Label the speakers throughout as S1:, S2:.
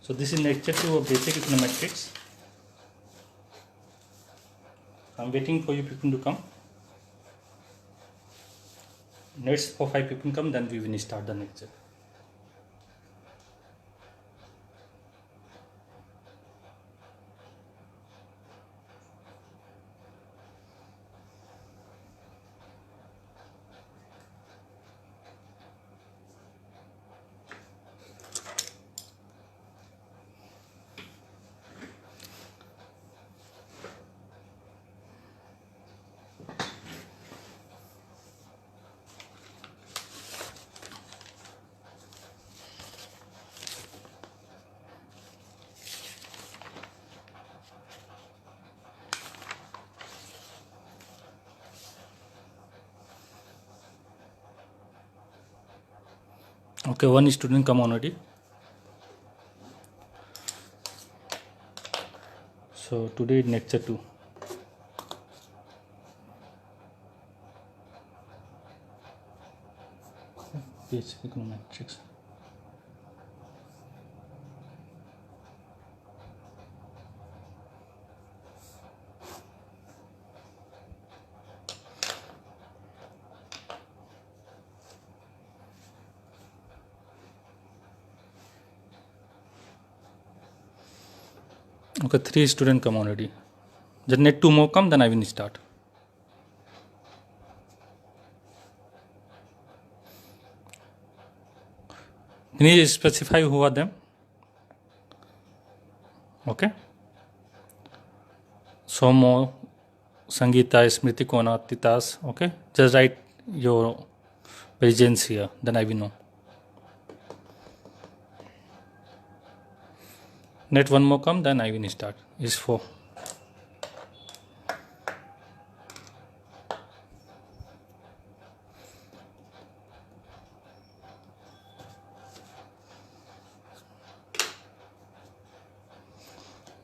S1: So this is lecture 2 of basic econometrics. I'm waiting for you people to come. Next 4-5 people come, then we will start the lecture. Okay, one student come already. So today lecture 2. Basic econometrics. Okay, 3 students come already. Just need 2 more come, then I will start. Can you specify who are them? Okay. Somo, Sangeeta, Smriti, Kona, Titas. Okay. Just write your presence here, then I will know. Let one more come, then I will start. Is 4.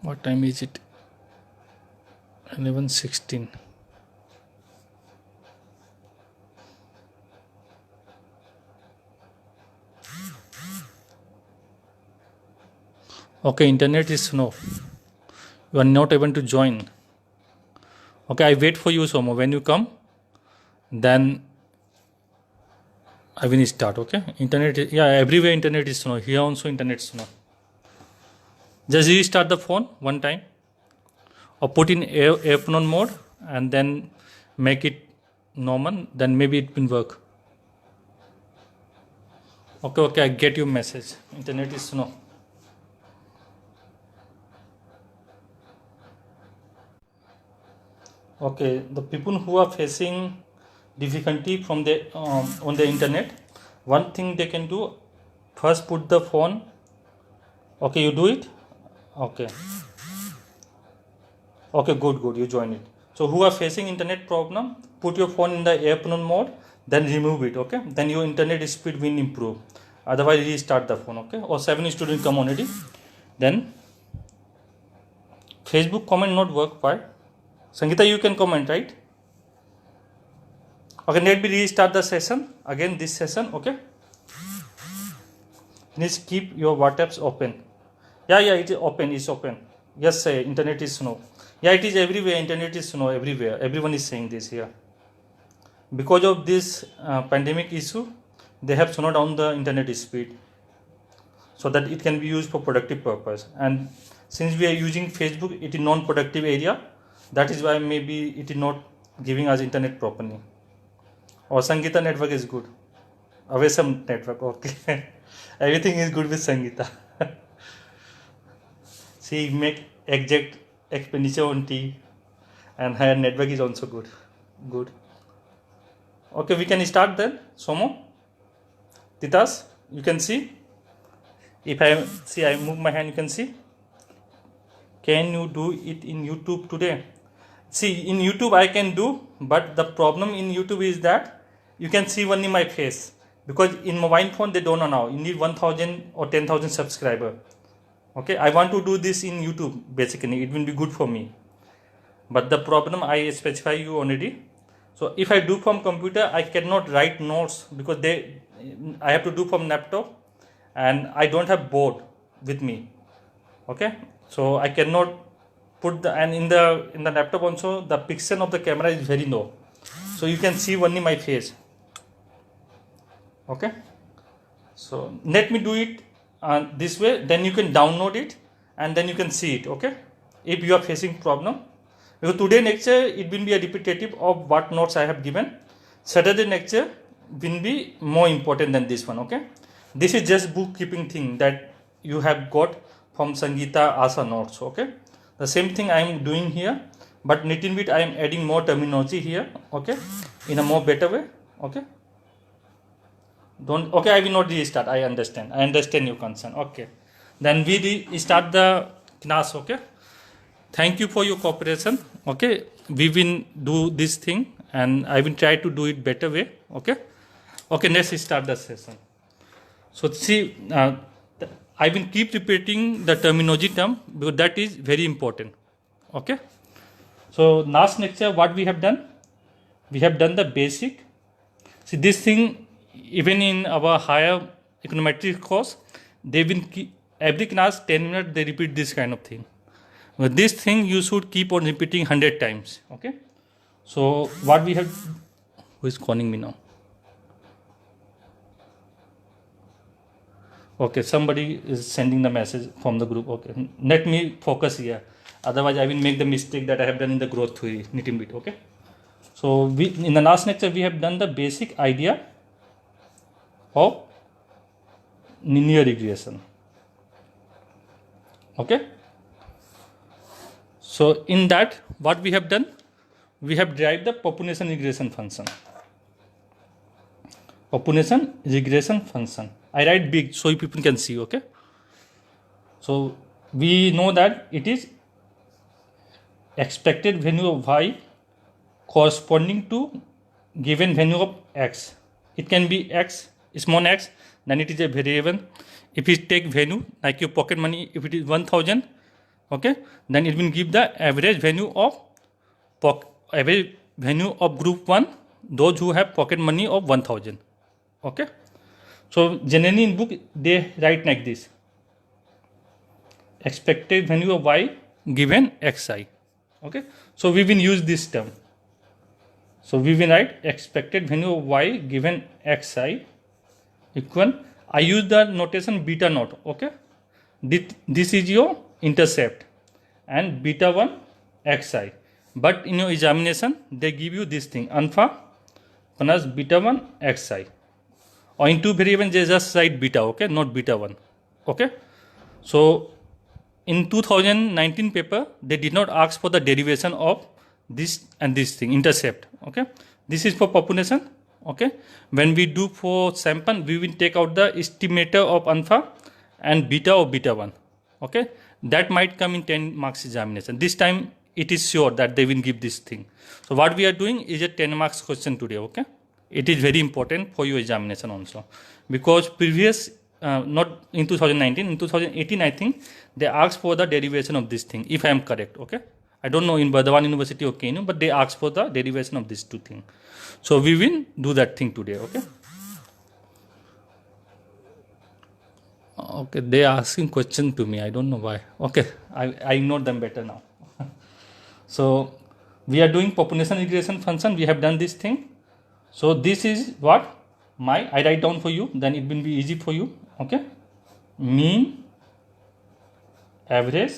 S1: What time is it? 11:16. Okay, internet is slow. You are not able to join. Okay, I wait for you, Somo. When you come, then I will start. Okay, internet. Everywhere internet is slow. Here also internet is slow. Just restart the phone one time, or put in airplane mode, and then make it normal. Then maybe it will work. Okay, I get your message. Internet is slow. Okay, the people who are facing difficulty from the on the internet, one thing they can do: first put the phone. Okay, you do it. Okay, good. You join it. So who are facing internet problem, put your phone in the airplane mode, then remove it. Okay, then your internet speed will improve. Otherwise, restart the phone. Okay, or 7 students come already. Then Facebook comment not work. Why? Sangeeta, you can comment, right? Okay, let me restart the session. Again, this session, okay? Please keep your WhatsApps open. Yeah, it is open, Yes, say internet is slow. Yeah, it is everywhere, internet is slow everywhere. Everyone is saying this here. Because of this pandemic issue, they have slowed down the internet speed so that it can be used for productive purpose. And since we are using Facebook, it is non-productive area. That is why maybe it is not giving us internet properly. Or Sangeeta network is good. Awesome network, okay. Everything is good with Sangeeta. She make exact expenditure on tea, and her network is also good. Okay, we can start then. Somo, Titas, you can see. If I move my hand, you can see. Can you do it in YouTube today? See, in YouTube I can do, but the problem in YouTube is that you can see only my face, because in mobile phone they don't allow. You need 1,000 or 10,000 subscriber. Okay, I want to do this in YouTube. Basically, it will be good for me. But the problem I specify you already. So if I do from computer, I cannot write notes because I have to do from laptop, and I don't have board with me. Okay, so I cannot put the, and in the laptop also the pixel of the camera is very low, so you can see only my face. Okay, so let me do it this way, then you can download it and then you can see it. Okay, if you are facing problem, because today lecture it will be a repetitive of what notes I have given. Saturday lecture will be more important than this one. Okay, this is just bookkeeping thing that you have got from Sangeeta Asa notes. Okay, the same thing I am doing here, but little bit I am adding more terminology here. Okay, in a more better way. Okay, don't, okay, I will not restart. I understand your concern. Okay, then we start the class. Okay, thank you for your cooperation. Okay, we will do this thing and I will try to do it better way. Okay, okay, let's start the session. So see, I will keep repeating the terminology term because that is very important. Okay, so last lecture what we have done, we have done the basic. See, this thing even in our higher econometric course, they will keep every class 10 minutes they repeat this kind of thing. But this thing you should keep on repeating 100 times. Okay, so what we have, who is calling me now? Okay, somebody is sending the message from the group. Okay, let me focus here, otherwise I will make the mistake that I have done in the growth theory little bit. Okay, so we, in the last lecture we have done the basic idea of linear regression. Okay, so in that what we have done, we have derived the population regression function. Population regression function, I write big so people can see. Okay, so we know that it is expected value of y corresponding to given value of x. It can be x, small x, then it is a variable. If you take value like your pocket money, if it is 1000, okay, then it will give the average value of group 1, those who have pocket money of 1000. Okay, so generally in book they write like this: expected value of y given xi. Okay, so we will use this term. So we will write expected value of y given xi equal, I use the notation beta naught. Okay, this is your intercept and beta 1 xi, but in your examination they give you this thing alpha plus beta 1 xi, or in two variables they just write beta. Okay, not beta 1. Okay, so in 2019 paper they did not ask for the derivation of this and this thing intercept. Okay, this is for population. Okay, when we do for sample we will take out the estimator of alpha and beta of beta 1. Okay, that might come in 10 marks examination. This time it is sure that they will give this thing. So what we are doing is a 10 marks question today. Okay, it is very important for your examination also, because previous not in 2019, in 2018 I think they asked for the derivation of this thing, if I am correct. Okay, I don't know in Burdwan University or KNU, but they asked for the derivation of these two things. So we will do that thing today. Okay, okay, they are asking question to me, I don't know why. Okay, I ignore them better now. So we are doing population regression function, we have done this thing. So this is what I write down for you, then it will be easy for you. Okay, mean, average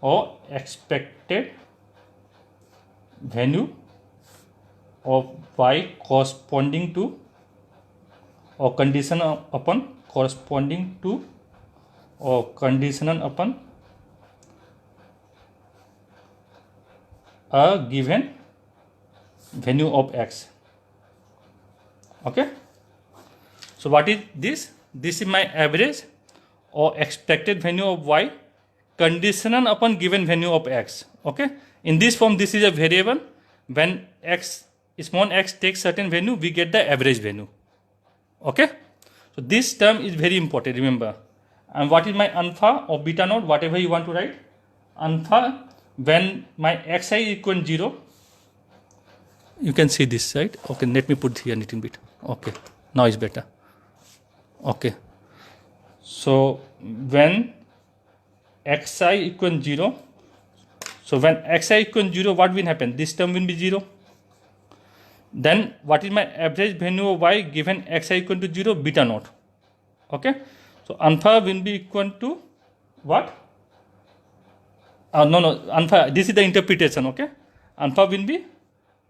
S1: or expected value of y corresponding to or conditional upon corresponding to or conditional upon a given value of x. Okay, so what is this? This is my average or expected value of y conditional upon given value of x. Okay, in this form this is a variable. When x, small x takes certain value, we get the average value. Okay, so this term is very important, remember. And what is my alpha or beta naught, whatever you want to write. Alpha, when my xi equal 0, you can see this, right? Okay, let me put here a little bit. Okay, now it's better. Okay, so when xi equal 0. So when xi equal 0, what will happen? This term will be 0. Then what is my average value of y given xi equal to 0? Beta naught. Okay. So alpha will be equal to what? Alpha. This is the interpretation. Okay. Alpha will be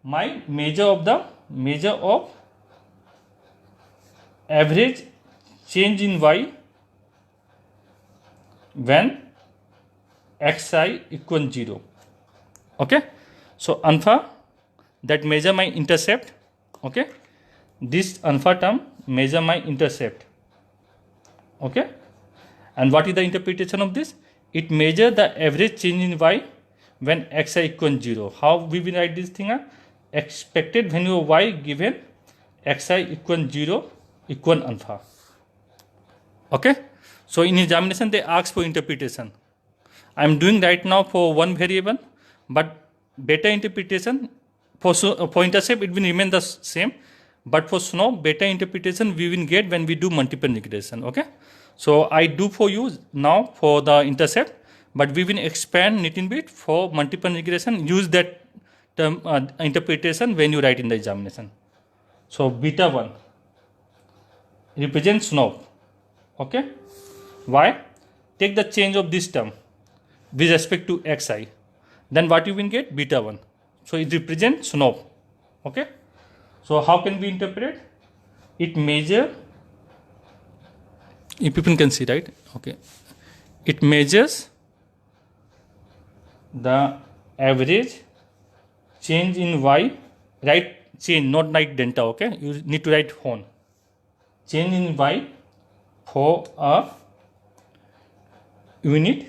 S1: my measure of average change in y when xi equal 0. Okay. So alpha, that measure my intercept. Okay. This alpha term measure my intercept. Okay. And what is the interpretation of this? It measure the average change in y when xi equal 0. How we will write this thing? Expected value of y given xi equal 0 equal alpha. Okay. So in examination they ask for interpretation. I am doing right now for one variable, but beta interpretation for intercept it will remain the same, but for SNOW beta interpretation we will get when we do multiple regression. Okay. So I do for you now for the intercept, but we will expand little bit for multiple regression. Use that term interpretation when you write in the examination. So beta 1 represents SNOW. Okay. Why? Take the change of this term with respect to xi. Then what you will get? Beta 1. So it represents SNOW. Okay. So how can we interpret? It measure, if people can see, right? Okay. It measures the average change in y, right? Change, not like delta. Okay. You need to write hone. Change in y for a unit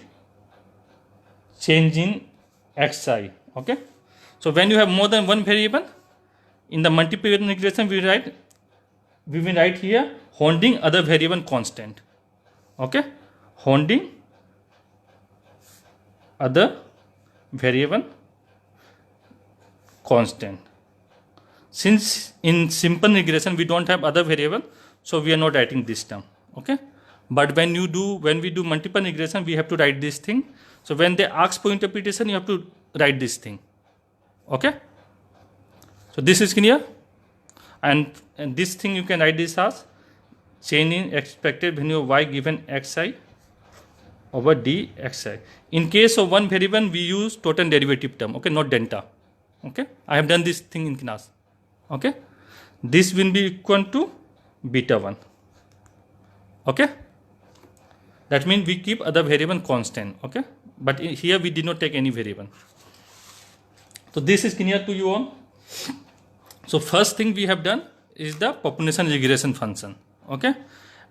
S1: change in xi. Okay. So when you have more than one variable in the multiple regression, we will write here holding other variable constant. Okay. Holding other variable constant. Since in simple regression we don't have other variable, so we are not writing this term. Okay. But when we do multiple regression, we have to write this thing. So when they ask for interpretation, you have to write this thing. Okay. So this is clear. And this thing you can write this as change in expected value of y given xi over dxi. In case of one variable, we use total derivative term. Okay, not delta. Okay. I have done this thing in class. Okay. This will be equal to beta 1. Okay. That means we keep other variable constant. Okay. But here we did not take any variable. So this is clear to you all. So first thing we have done is the population regression function. Okay.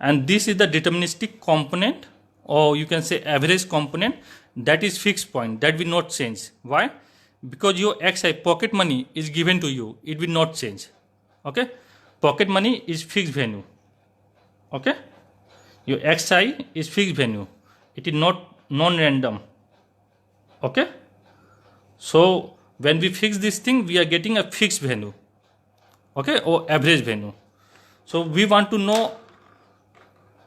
S1: And this is the deterministic component, or you can say average component, that is fixed point, that will not change. Why? Because your xi pocket money is given to you, it will not change. Okay. Pocket money is fixed value. Okay. Your xi is fixed value. It is not non-random. Okay. So when we fix this thing, we are getting a fixed value. Okay. Or average value. So we want to know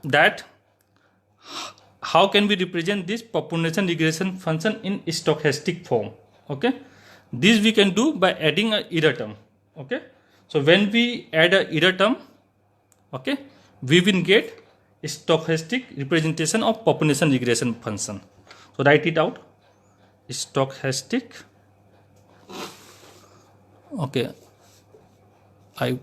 S1: that how can we represent this population regression function in stochastic form. Okay. This we can do by adding a error term. Okay. So when we add a error term, okay, we will get a stochastic representation of population regression function. So write it out. Stochastic. Okay. I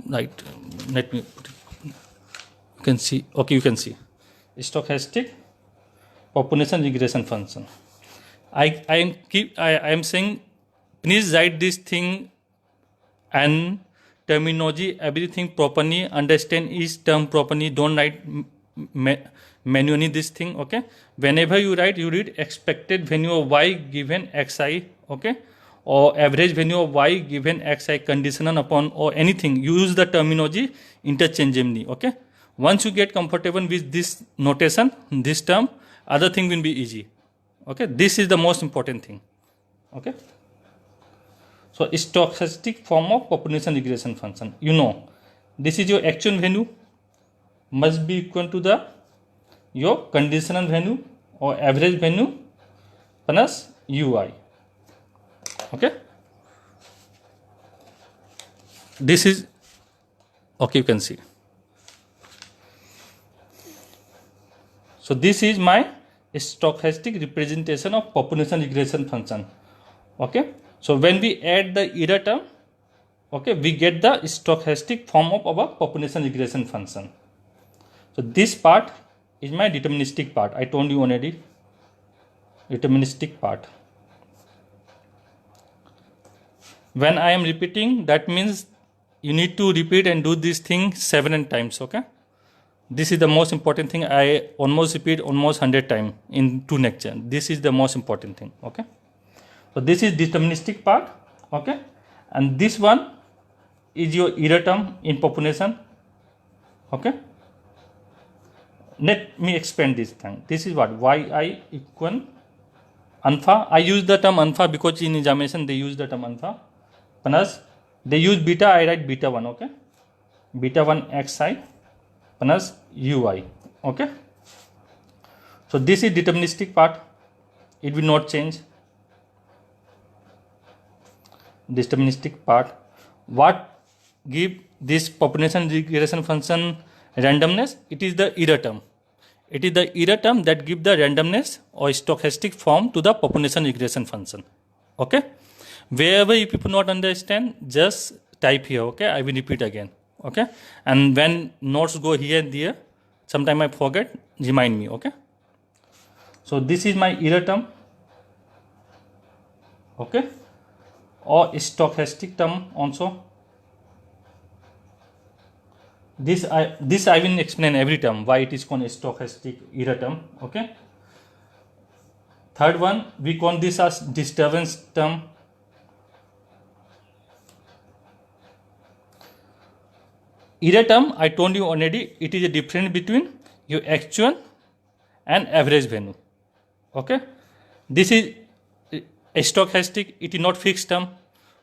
S1: write. Let me put it. You can see. Okay, you can see. Stochastic population regression function. I am saying, please write this thing and terminology, everything properly, understand each term properly. Don't write manually this thing. Okay. Whenever you write, you read expected value of y given xi. Okay. Or average value of y given xi conditional upon, or anything. Use the terminology interchangeably. Okay. Once you get comfortable with this notation, this term, other thing will be easy. Okay. This is the most important thing. Okay. So stochastic form of population regression function. You know, this is your actual value must be equal to the your conditional value. or average value plus ui. Okay, this is okay, you can see. So this is my stochastic representation of population regression function. Okay, so when we add the error term, okay, we get the stochastic form of our population regression function. So this part is my deterministic part. I told you already, deterministic part. When I am repeating, that means you need to repeat and do this thing 7 times. Okay, this is the most important thing. I almost repeat almost 100 times in 2 lectures. This is the most important thing. Okay, so this is deterministic part. Okay, and this one is your error term in population. Okay, let me expand this thing. This is what yi equal alpha. I use the term alpha because in examination they use the term alpha plus they use beta. I write beta 1. Okay, beta 1 xi plus ui. Okay, so this is deterministic part. It will not change. Deterministic part. What give this population regression function randomness? It is the error term. It is the error term that give the randomness or stochastic form to the population regression function. Okay, wherever if you not understand, just type here. Okay, I will repeat again. Okay, and when notes go here and there, sometime I forget, remind me. Okay, so this is my error term. Okay, or stochastic term also. This I will explain every term why it is called stochastic error term. Okay, third one we call this as disturbance term. Error term, I told you already, it is a difference between your actual and average value. Okay, this is a stochastic. It is not fixed term.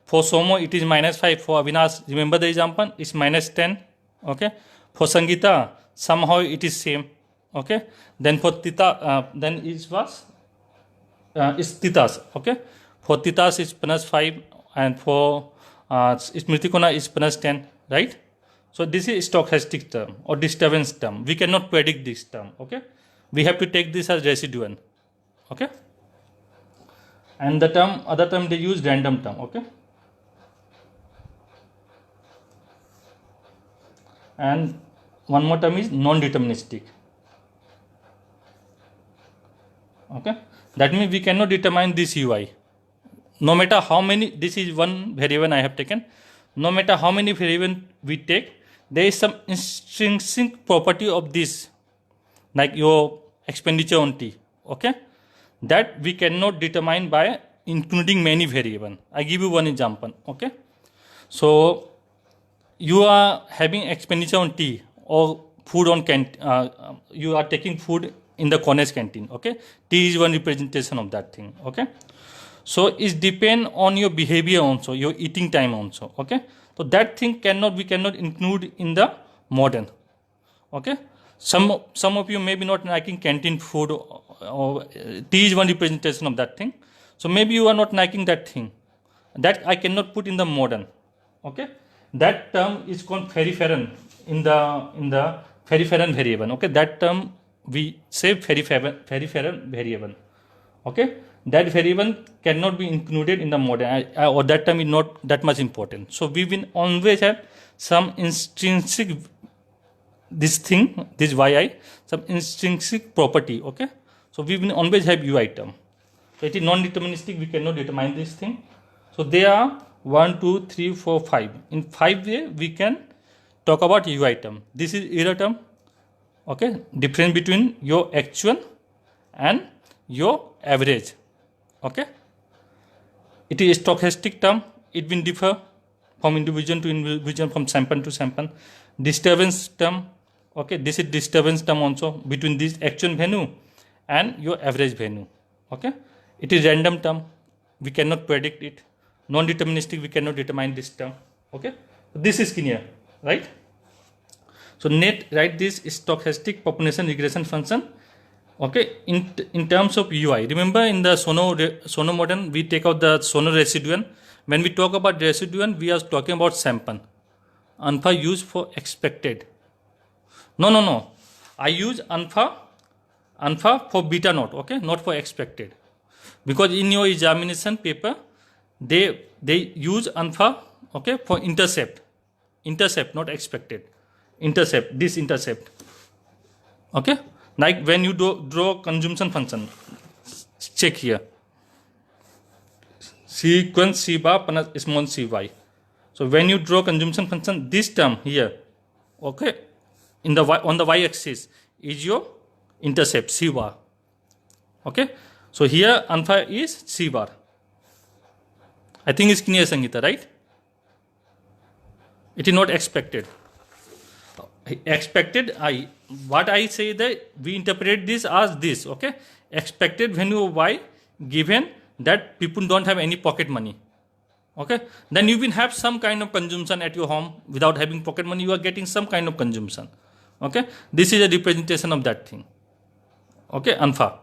S1: For Somo it is -5. For Avinash, remember the example, it's -10. Okay, for Sangeeta somehow it is same. Okay, then for Tita, then it was it's Titas. Okay, for Titas it's +5 and for Smritikona is +10, right? So this is stochastic term or disturbance term. We cannot predict this term. Okay, we have to take this as residual. Okay, and the term, other term they use random term. Okay, and one more term is non-deterministic. Okay, that means we cannot determine this ui. No matter how many, this is one variable I have taken. No matter how many variable we take, there is some intrinsic property of this, like your expenditure on tea. Okay, that we cannot determine by including many variable. I give you one example. Okay, so you are having expenditure on tea or food on you are taking food in the college canteen. Okay, tea is one representation of that thing. Okay, so it depend on your behavior also, your eating time also. Okay, so that thing we cannot include in the modern. Okay, some of you may be not liking canteen food, or tea is one representation of that thing. So maybe you are not liking that thing, that I cannot put in the modern. Okay, that term is called peripheral in the peripheral variable. Okay, that term we say peripheral variable. Okay, that variable cannot be included in the modern, or that term is not that much important. So we will always have some intrinsic this thing, this yi, some intrinsic property. Okay, so we will always have ui term. So it is non-deterministic. We cannot determine this thing. So there are 1, 2, 3, 4, 5. In 5 way we can talk about ui term. This is error term. Okay, difference between your actual and your average. Okay, it is stochastic term. It will differ from individual to individual, from sample to sample. Disturbance term. Okay, this is disturbance term also between this actual value and your average value. Okay, it is random term. We cannot predict it. Non-deterministic, we cannot determine this term. Okay, this is clear, right? So net write this stochastic population regression function Okay, in terms of UI, remember in the Sono modern we take out the Sono residuant. When we talk about residuant, we are talking about sample. Alpha used for expected. No. I use alpha for beta note. Okay, not for expected. Because in your examination paper, they use alpha. Okay, for intercept, not expected. Intercept, this intercept. Okay, like when you draw consumption function, check here. Sequence C bar plus small cy. So when you draw consumption function, this term here, okay, in the on the y-axis is your intercept C bar. Okay, so here alpha is C bar. I think it's clear, Sangeeta, right? It is not expected. Expected, what I say that we interpret this as this. Okay, expected value of y given that people don't have any pocket money. Okay, then you will have some kind of consumption at your home. Without having pocket money, you are getting some kind of consumption. Okay, this is a representation of that thing. Okay, alpha.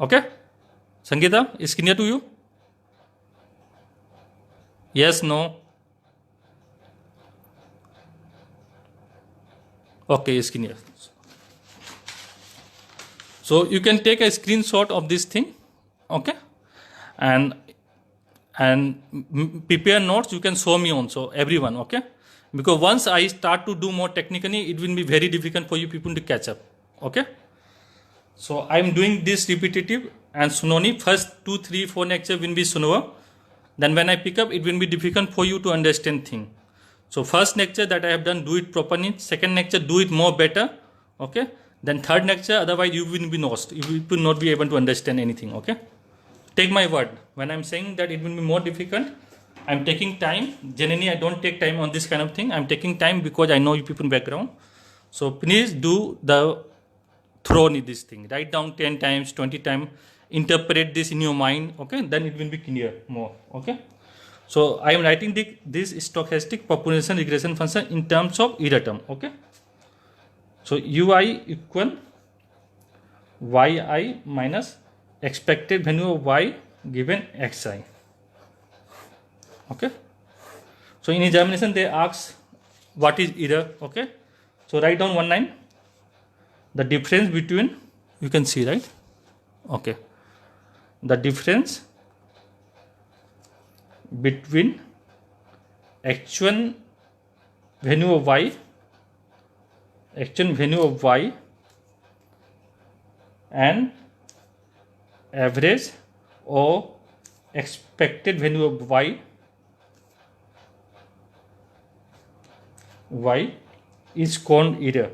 S1: Okay, Sangeeta, is clear to you? Yes, no? Okay, is clear. So you can take a screenshot of this thing. Okay, and prepare notes. You can show me also, everyone. Okay, because once I start to do more technically, it will be very difficult for you people to catch up. Okay, so I am doing this repetitive and Sunoni first 2, 3, 4 lecture will be Sunoa. Then when I pick up, it will be difficult for you to understand thing. So first lecture that I have done, do it properly. Second lecture, do it more better. Okay, then third lecture, otherwise you will be lost. You will not be able to understand anything. Okay, take my word. When I'm saying that it will be more difficult, I'm taking time. Generally, I don't take time on this kind of thing. I'm taking time because I know you people background. So please do the thoroughly this thing. Write down 10 times, 20 times. Interpret this in your mind. Okay, then it will be clear more. Okay. So I am writing this stochastic population regression function in terms of error term. Okay. So ui equal yi minus expected value of y given xi. Okay. So in examination they ask what is error. Okay. So write down one line. The difference between, you can see, right? Okay. The difference between actual value of y and average or expected value of y is called error.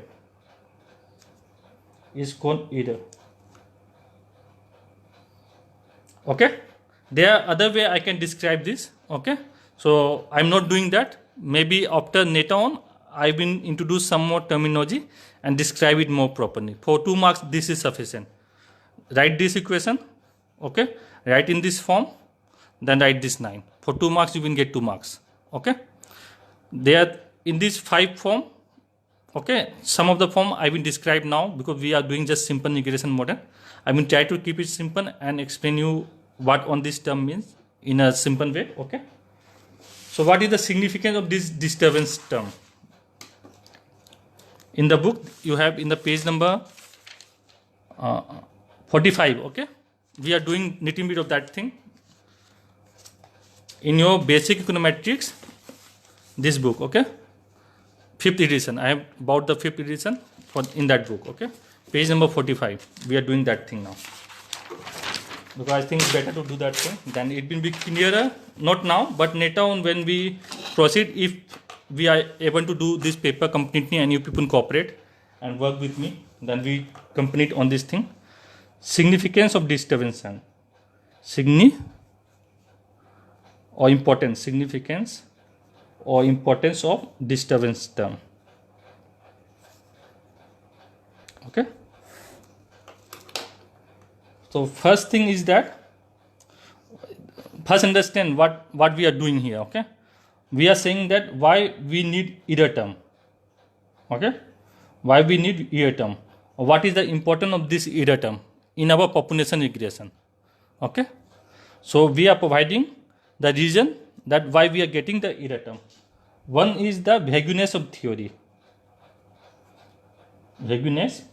S1: Okay, there are other way I can describe this. Okay, so I'm not doing that. Maybe after later on I will introduce some more terminology and describe it more properly. For 2 marks this is sufficient. Write this equation. Okay, write in this form, then write this 9. For 2 marks you will get 2 marks. Okay, they are in this 5 form. Okay, some of the form I will describe now because we are doing just simple regression model. I will try to keep it simple and explain you what on this term means in a simple way. Okay, so what is the significance of this disturbance term? In the book you have in the page number 45. Okay, we are doing little bit of that thing in your basic econometrics, this book. Okay, 5th edition. I have bought the 5th edition for in that book. Okay, page number 45. We are doing that thing now because I think it's better to do that thing. Then it will be clearer, not now but later on when we proceed, if we are able to do this paper completely and you people cooperate and work with me, then we complete on this thing. Significance of disturbance term. Significance or importance of disturbance term. Okay, so first thing is that first understand what we are doing here. Okay, we are saying that why we need error term. Okay, why we need error term. what is the importance of this error term in our population regression. Okay, so we are providing the reason that why we are getting the error term. One is the vagueness of theory. Vagueness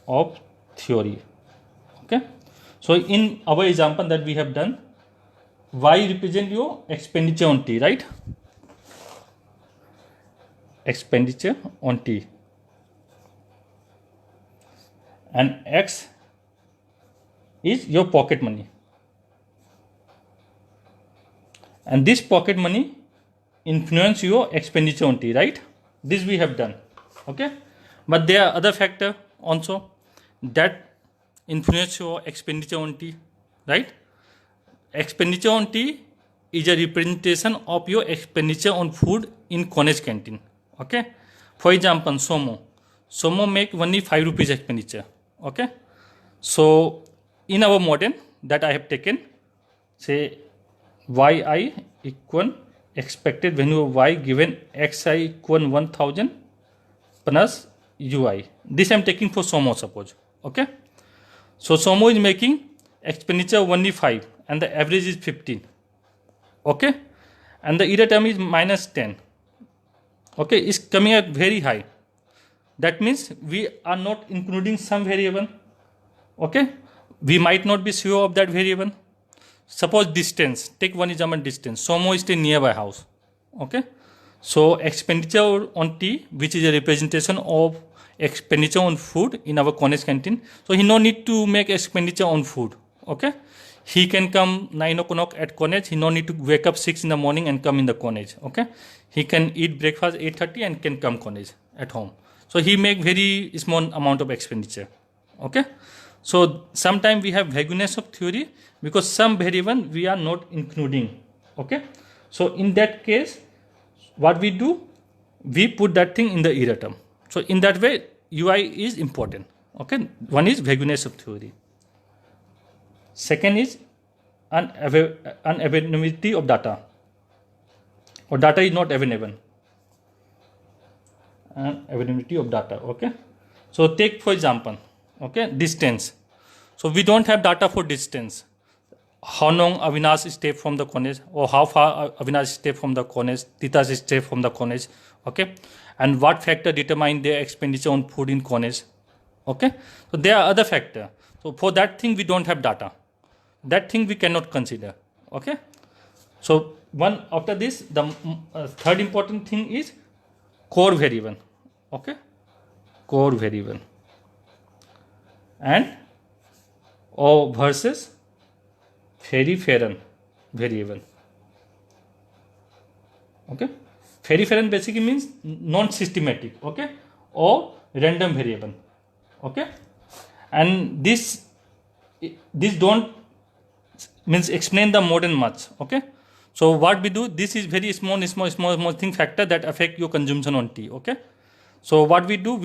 S1: of theory. Okay, so in our example that we have done, y represent your expenditure on T, right? Expenditure on T, and X is your pocket money, and this pocket money influence your expenditure on T, right? This we have done. Okay, but there are other factor also that influence your expenditure on T, right? Expenditure on T is a representation of your expenditure on food in college canteen. Okay, for example, Somo make only 5 rupees expenditure. Okay, so in our model that I have taken, say yi equal expected value of y given xi equal 1000 plus ui. This I am taking for Somo, suppose. Okay, so Somo is making expenditure only 5 and the average is 15. Okay, and the error term is minus 10. Okay, is coming at very high. That means we are not including some variable. Okay, we might not be sure of that variable. Suppose distance, take one example, distance. Somo is stay nearby house. Okay, so expenditure on T, which is a representation of expenditure on food in our college canteen. So he no need to make expenditure on food. Okay, he can come 9 o'clock at college. He no need to wake up 6 in the morning and come in the college. Okay, he can eat breakfast 8:30 and can come college at home. So he make very small amount of expenditure. Okay, so sometimes we have vagueness of theory because some variable we are not including. Okay, so in that case, what we do, we put that thing in the error term. So in that way, UI is important. Okay, one is vagueness of theory. Second is unavailability of data, or data is not available. Availability of data. Okay, so take for example, okay, distance. So we don't have data for distance. How long Avinash stay from the college, or how far Avinash stay from the college, Titas stay from the college. Okay, and what factor determine their expenditure on food in college. Okay, so there are other factor. So for that thing we don't have data. That thing we cannot consider. Okay, so one after this, the third important thing is core variable. Okay, core variable and or versus peripheral variable. Okay, peripheral basically means non-systematic. Okay, or random variable. Okay, and this don't means explain the model much. Okay, so what we do, this is very small thing factor that affect your consumption on T. Okay, so what we do,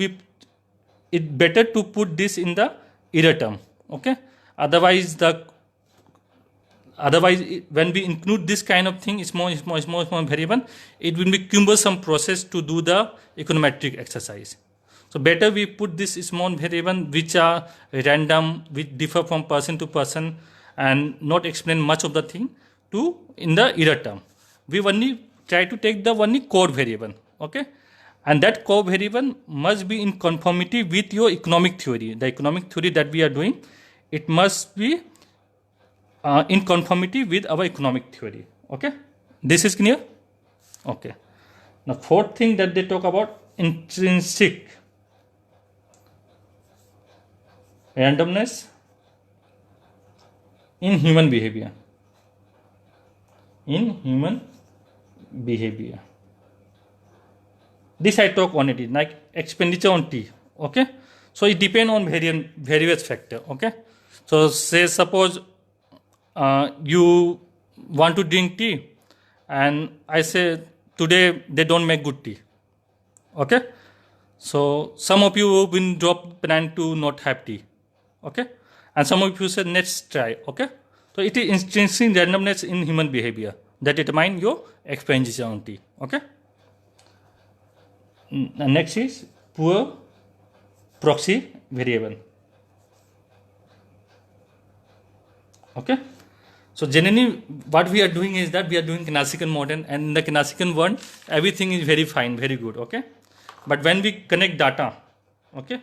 S1: it better to put this in the error term. Okay, otherwise when we include this kind of thing, small variable, it will be cumbersome process to do the econometric exercise. So better we put this small variable which are random, which differ from person to person and not explain much of the thing to in the error term. We only try to take the only core variable. Okay, and that core variable must be in conformity with your economic theory. The economic theory that we are doing, it must be in conformity with our economic theory. Okay, this is clear. Okay, now fourth thing that they talk about, intrinsic randomness in human behavior. In human behavior, this I talk on it, like expenditure on T. Okay, so it depend on various factor. Okay, so say suppose you want to drink tea and I say today they don't make good tea. Okay, so some of you will drop plan to not have tea. Okay, and some of you say let's try. Okay, so it is intrinsic randomness in human behavior that determine your expenditure on tea. Okay, next is poor proxy variable. Okay. So generally what we are doing is that we are doing Knassikan model, and in the Knassikan one everything is very fine, very good. Okay. But when we connect data, okay,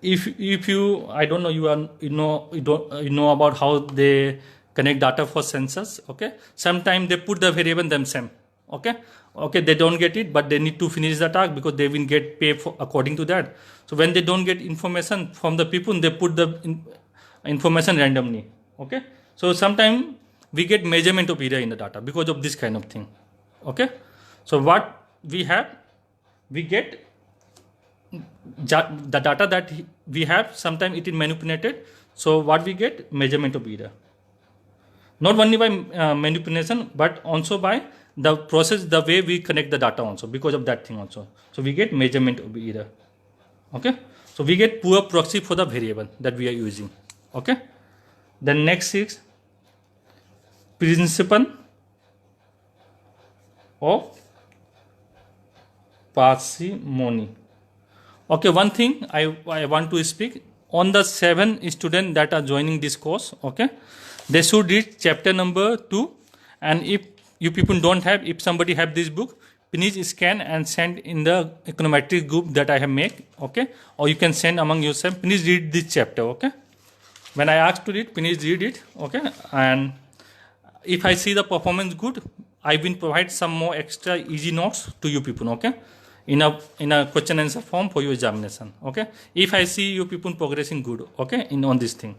S1: if you, I don't know, you know about how they connect data for sensors. Okay, sometimes they put the variable themselves. Okay, they don't get it, but they need to finish the task because they will get paid for according to that. So when they don't get information from the people, they put the information randomly. Okay, so sometimes we get measurement of error in the data because of this kind of thing. Okay, so what we have, we get the data that we have, sometimes it is manipulated. So what we get, measurement of error, not only by manipulation but also by the process, the way we connect the data also, because of that thing also. So we get measurement of error. Okay, so we get poor proxy for the variable that we are using. Okay, then next is principle of parsimony. Okay, one thing I want to speak on the 7 students that are joining this course. Okay, they should read chapter number 2, and if you people don't have, if somebody have this book, please scan and send in the econometric group that I have made. Okay, or you can send among yourself. Please read this chapter. Okay, when I ask to read, please read it. Okay, and if I see the performance good, I will provide some more extra easy notes to you people. Okay, in a question answer form for your examination. Okay, if I see you people progressing good. Okay, on this thing.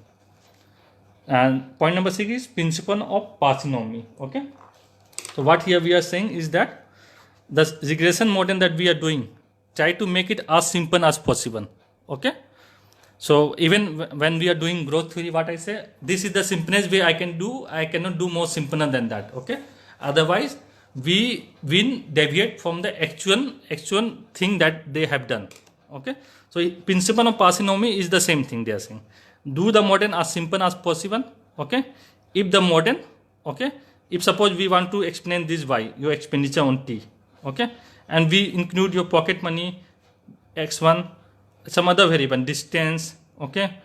S1: And point number 6 is principle of parsimony. Okay, so what here we are saying is that the regression model that we are doing, try to make it as simple as possible. Okay, so even when we are doing growth theory, what I say, this is the simplest way I can do. I cannot do more simpler than that. Okay, otherwise we will deviate from the actual thing that they have done. Okay, so principle of parsimony is the same thing they are saying. Do the model as simple as possible. Okay, if the model, okay, if suppose we want to explain this y, your expenditure on t, okay, and we include your pocket money, x1, some other variable, distance, okay,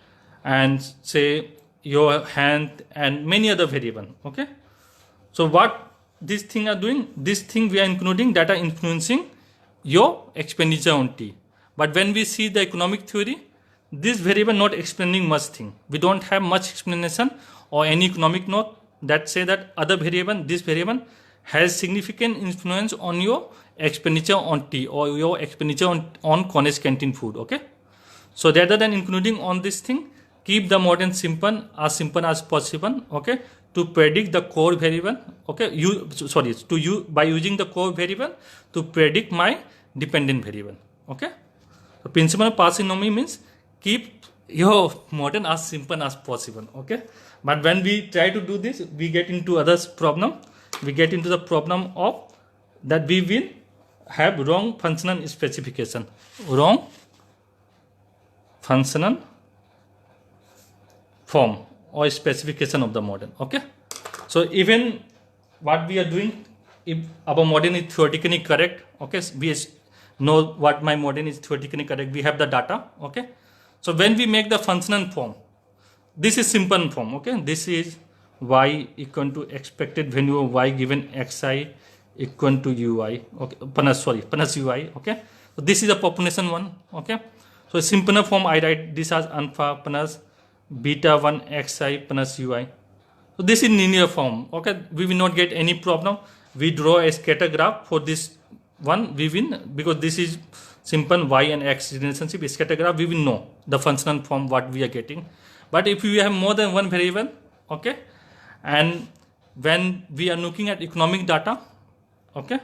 S1: and say your hand and many other variable. Okay, so what this thing are doing, this thing we are including that are influencing your expenditure on t. But when we see the economic theory, this variable not explaining much thing. We don't have much explanation or any economic note that say that other variable, this variable has significant influence on your expenditure on tea or your expenditure on college canteen food. Okay, so rather than including on this thing, keep the model simple as possible. Okay, to predict the core variable. Okay, by using the core variable to predict my dependent variable. Okay, the principle of parsimony means keep your model as simple as possible. Okay, but when we try to do this, we get into other problem. We get into the problem of that we will have wrong functional specification, wrong functional form or specification of the model. Okay, so even what we are doing, if our model is theoretically correct, okay, we know what my model is theoretically correct, we have the data. Okay, so when we make the functional form, this is simple form. Okay, this is y equal to expected value of y given xi equal to ui. Okay, plus ui. Okay, so this is a population one. Okay, so simpler form I write this as alpha plus beta 1 xi plus ui. So this is linear form. Okay, we will not get any problem. We draw a scatter graph for this one. We will, because this is simple y and x relationship scatter graph, we will know the functional form what we are getting. But if we have more than one variable, okay, and when we are looking at economic data, okay,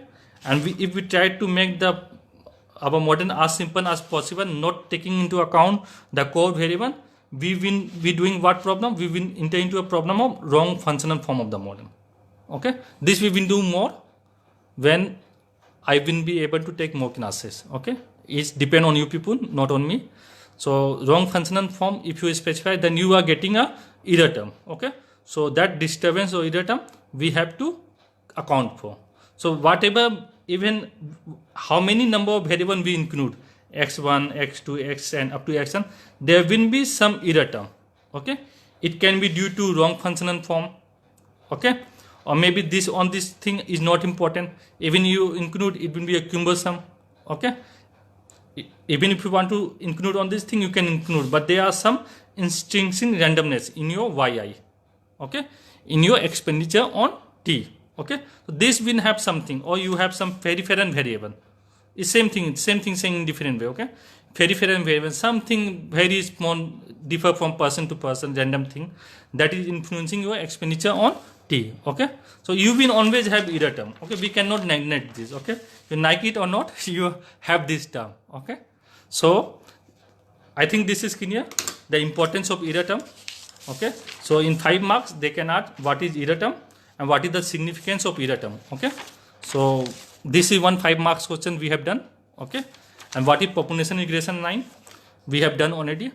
S1: and if we try to make our model as simple as possible, not taking into account the core variable, we will be doing what problem? We will enter into a problem of wrong functional form of the model. Okay, this we will do more when I will be able to take more classes. Okay, it's depend on you people, not on me. So wrong functional form, if you specify, then you are getting a error term. Okay, so that disturbance or error term we have to account for. So whatever, even how many number of variable we include, x1, x2, xn up to xn, there will be some error term. Okay, it can be due to wrong functional form. Okay, or maybe this on this thing is not important. Even you include, it will be a cumbersome. Okay, even if you want to include on this thing, you can include, but there are some intrinsic randomness in your yi. Okay, in your expenditure on t. Okay, so this will have something, or you have some peripheral variable. It's same thing saying in different way. Okay, peripheral variable, something very small, differ from person to person, random thing that is influencing your expenditure on t. Okay, so you will always have error term. Okay, we cannot neglect this. Okay, you like it or not, you have this term. Okay, so I think this is clear, the importance of error term. Okay, so in 5 marks they can ask what is error term and what is the significance of error term. Okay, so this is one 5 marks question we have done. Okay, and what is population regression line, we have done already.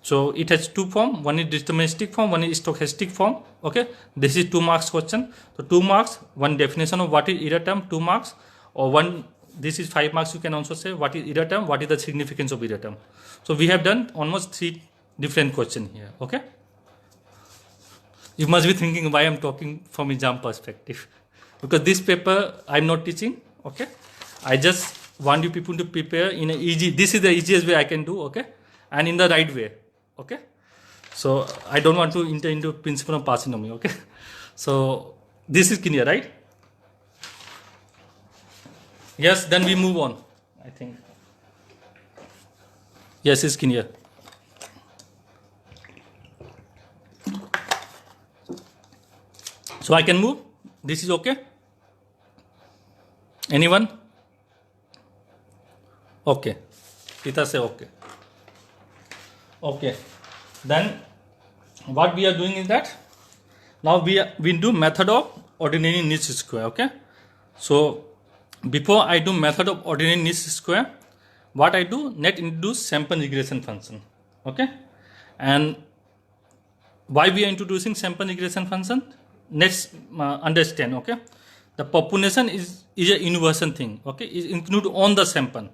S1: So it has 2 form, one is deterministic form, one is stochastic form. Okay, this is 2 marks question. So 2 marks, one definition of what is error term, 2 marks, or one, this is 5 marks. You can also say what is error term, what is the significance of error term. So we have done almost 3 different questions here. Okay, you must be thinking why I'm talking from exam perspective, because this paper I'm not teaching. Okay, I just want you people to prepare in a easy, this is the easiest way I can do. Okay, and in the right way. Okay, so I don't want to enter into principle of parsimony. Okay, so this is clear, right? Yes, then we move on, I think. Yes, it's clear. So I can move. This is okay? Anyone? Okay. Pita say okay. Okay. Then what we are doing is that now we do method of ordinary least square. Okay. So before I do method of ordinary least square, what I do, net introduce sample regression function. Okay. And why we are introducing sample regression function? Let's understand. Okay, the population is a universal thing. Okay, is include on the sample,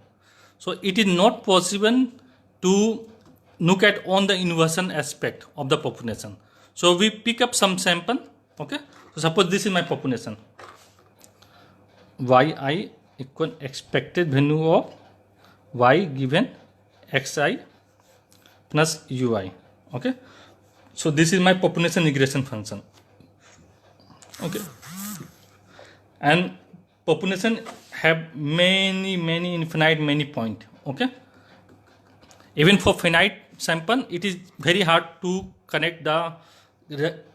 S1: so it is not possible to look at on the universal aspect of the population. So we pick up some sample. Okay, so suppose this is my population, yi equal expected value of y given xi plus ui. Okay, so this is my population regression function. Okay, and population have many infinite point. Okay, even for finite sample it is very hard to connect the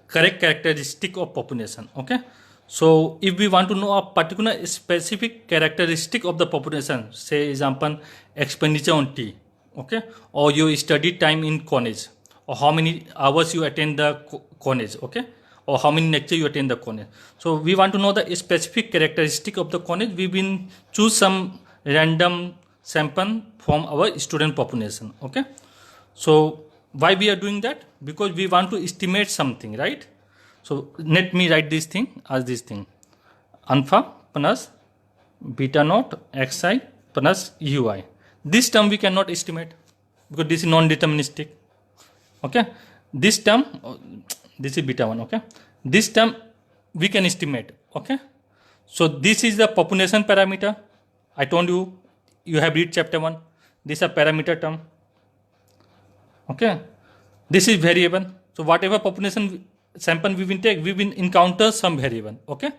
S1: correct characteristic of population. Okay, so if we want to know a particular specific characteristic of the population, say example expenditure on t, okay, or your study time in college, or how many hours you attend the college, okay, or how many lectures you attend the college. So we want to know the specific characteristic of the college. We will choose some random sample from our student population. Okay, so why we are doing that? Because we want to estimate something, right? So let me write this thing as this thing, alpha plus beta naught xi plus ui. This term we cannot estimate because this is non-deterministic. Okay, this term, this is beta 1. Okay, this term we can estimate. Okay, so this is the population parameter. I told you, you have read chapter 1. This is a parameter term. Okay, this is variable. So whatever population sample we will take, we will encounter some variable. Okay,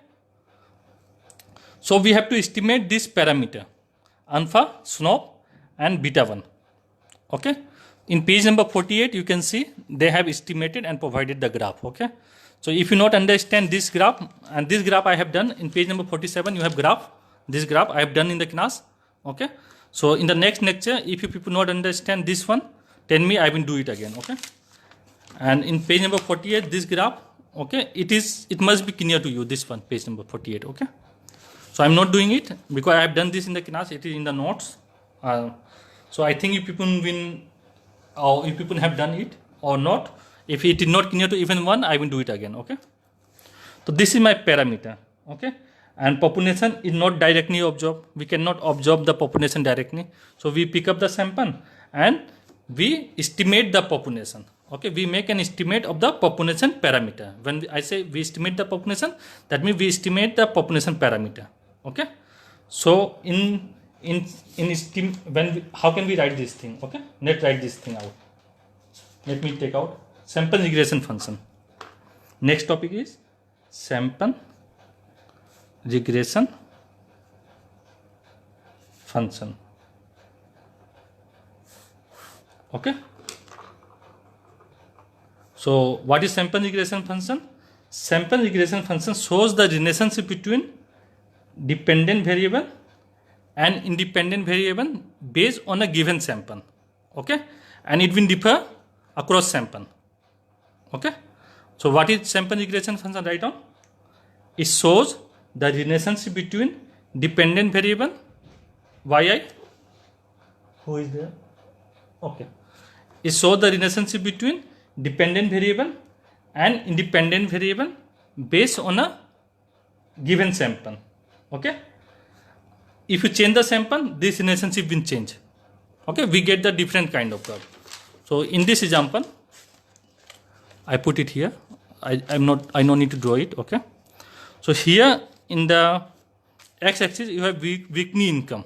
S1: so we have to estimate this parameter, alpha, SNOP and beta 1. Okay, in page number 48 you can see they have estimated and provided the graph. Okay, so if you not understand this graph, and this graph I have done in page number 47, you have graph, this graph I have done in the class. Okay, so in the next lecture, if you people not understand this one, tell me, I will do it again. Okay, and in page number 48 this graph, okay, it must be clear to you, this one, page number 48. Okay, so I'm not doing it because I have done this in the class, it is in the notes. So I think you people will, or if people have done it or not, if it is not clear to even one, I will do it again. Okay, so this is my parameter. Okay, and population is not directly absorbed. We cannot absorb the population directly. So we pick up the sample and we estimate the population. Okay, we make an estimate of the population parameter. When I say we estimate the population, that means we estimate the population parameter. Okay, so how can we write this thing? Okay, let's write this thing out. Let me take out sample regression function. Next topic is sample regression function. Okay, so what is sample regression function? Sample regression function shows the relationship between dependent variable and independent variable based on a given sample. Okay, and it will differ across sample. Okay, so what is sample regression function? Write down. It shows the relationship between dependent variable yi. Who is there? Okay, it shows the relationship between dependent variable and independent variable based on a given sample. Okay, if you change the sample, this relationship will change. Okay, we get the different kind of curve. So in this example, I put it here. I no need to draw it. Okay, so here in the x-axis you have weekly income.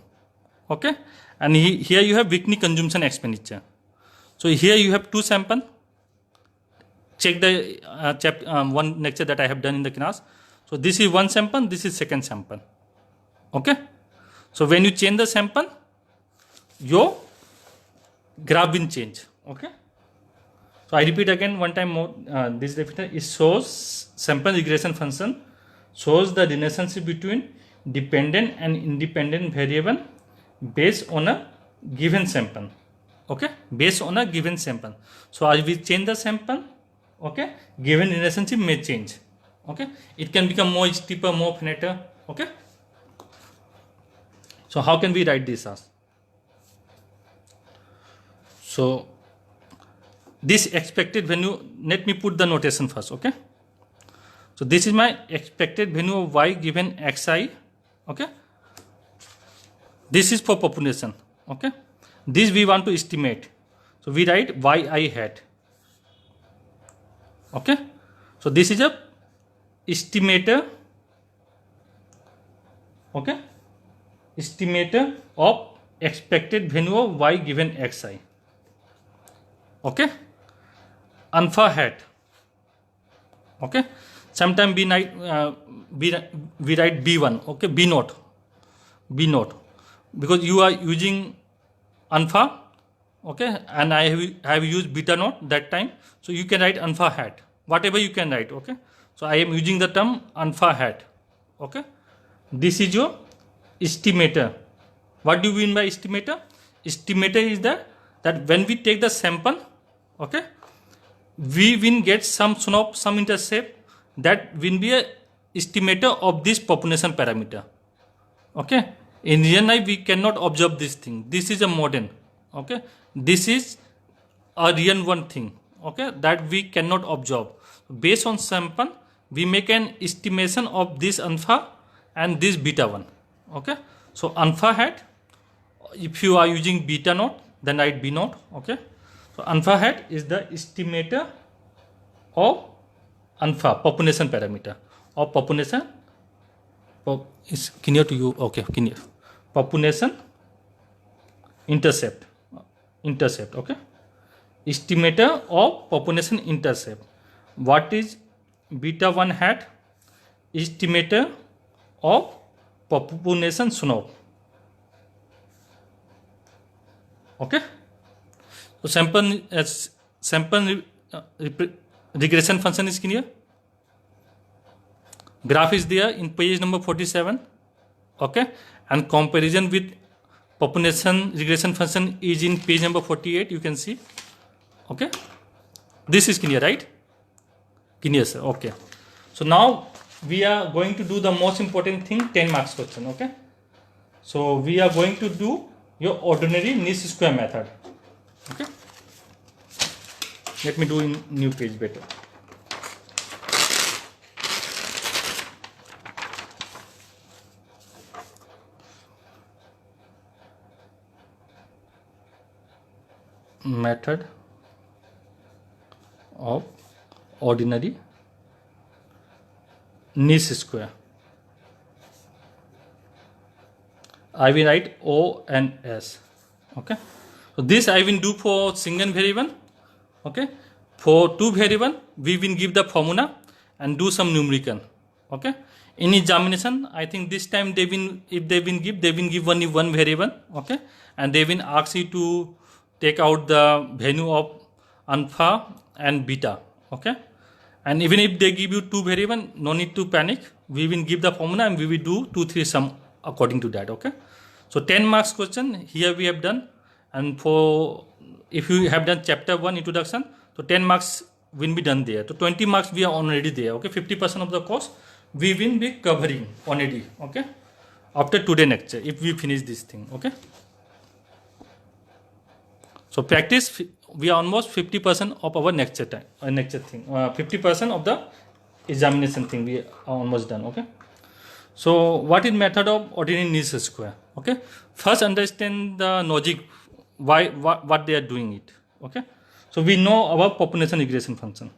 S1: Okay, and here you have weekly consumption expenditure. So here you have two sample. Check the one lecture that I have done in the class. So this is one sample, this is second sample. Okay, so when you change the sample, your graph will change. Okay, so I repeat again one time more. This definition, it shows sample regression function shows the relationship between dependent and independent variable based on a given sample. Okay, based on a given sample. So as we change the sample, okay, given relationship may change. Okay, it can become more steeper, more flatter. Okay, so how can we write this as? So this expected value, let me put the notation first. Okay, so this is my expected value of y given xi. Okay, this is for population. Okay, this we want to estimate, so we write yi hat. Okay, so this is a estimator. Okay, estimator of expected value of y given xi. Okay, alpha hat. Okay, sometimes we write b1. Okay, b naught, because you are using alpha. Okay, and I have used beta naught that time, so you can write alpha hat, whatever you can write. Okay, so I am using the term alpha hat. Okay, this is your estimator. What do you mean by estimator? Estimator is that when we take the sample, okay, we will get some slope, some intercept, that will be a estimator of this population parameter. Okay, in real life we cannot observe this thing. This is a modern. Okay, this is a real one thing. Okay, that we cannot observe. Based on sample, we make an estimation of this alpha and this beta one. Okay, so alpha hat, if you are using beta naught, then write b naught. Okay, so alpha hat is the estimator of alpha population parameter or population. Is clear to you? Okay, clear. Population intercept. Okay, estimator of population intercept. What is beta 1 hat? Estimator of population slope. Okay, so sample regression function is clear. Graph is there in page number 47. Okay, and comparison with population regression function is in page number 48. You can see. Okay, this is clear, right? Clear, sir. Okay, so now we are going to do the most important thing, 10 marks question. Okay, so we are going to do your ordinary least square method. Okay, let me do in new page better. method of ordinary least square. I will write O and S. Okay, so this I will do for single variable. Okay, for two variable we will give the formula and do some numerical. Okay, in examination I think this time they will, if they will give only one variable. Okay, and they will ask you to take out the value of alpha and beta. Okay, and even if they give you two variable, no need to panic. We will give the formula and we will do 2-3 sum according to that. Okay, so 10 marks question here we have done, and for if you have done chapter 1 introduction, so 10 marks will be done there. So 20 marks we are already there. Okay, 50% of the course we will be covering already. Okay, after today lecture if we finish this thing. Okay, so practice, we are almost 50% of our lecture time, lecture thing. 50% of the examination thing we are almost done. Okay, so what is method of ordinary least square? Okay, first understand the logic, why what they are doing it. Okay, so we know our population regression function.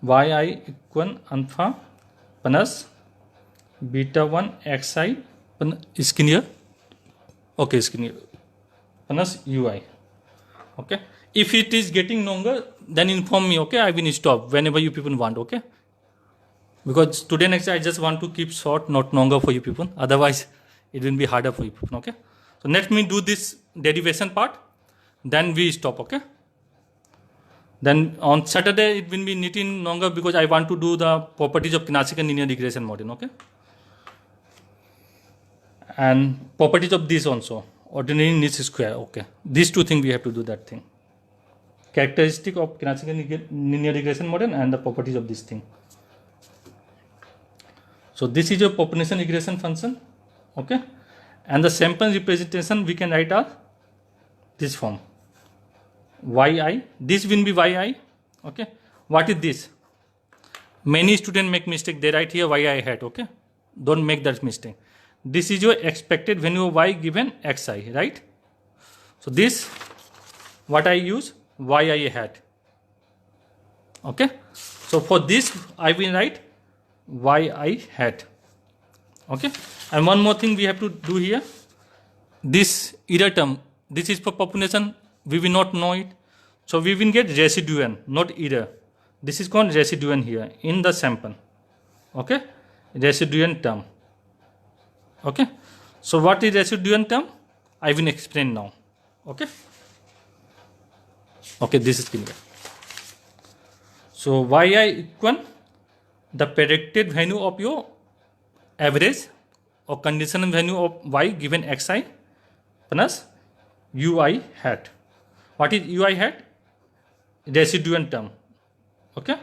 S1: Yi equal alpha plus beta 1 xi skin here. Okay, skin here plus ui. Okay, if it is getting longer, then inform me. Okay, I will stop whenever you people want. Okay, because today next I just want to keep short, not longer for you people. Otherwise, it will be harder for you people. Okay, so let me do this derivation part, then we stop. Okay, then on Saturday it will be little longer because I want to do the properties of classical linear regression model. Okay, and properties of this also, ordinary least square. Okay, these two things we have to do that thing. Characteristic of classical linear regression model and the properties of this thing. So this is your population regression function. Okay, and the sample representation we can write as this form. Yi, this will be Yi. Okay, what is this? Many students make mistake, they write here Yi hat. Okay, don't make that mistake. This is your expected value of y given xi, right? So this, what I use, yi hat. Okay, so for this I will write yi hat. Okay, and one more thing we have to do here, this error term, this is for population, we will not know it, so we will get residuant, not error. This is called residuant here in the sample. Okay, residuant term. Okay, so what is residuant term? I will explain now. Okay, okay, this is clear. So yi equal the predicted value of your average or conditional value of y given xi plus ui hat. What is ui hat? Residuant term. Okay,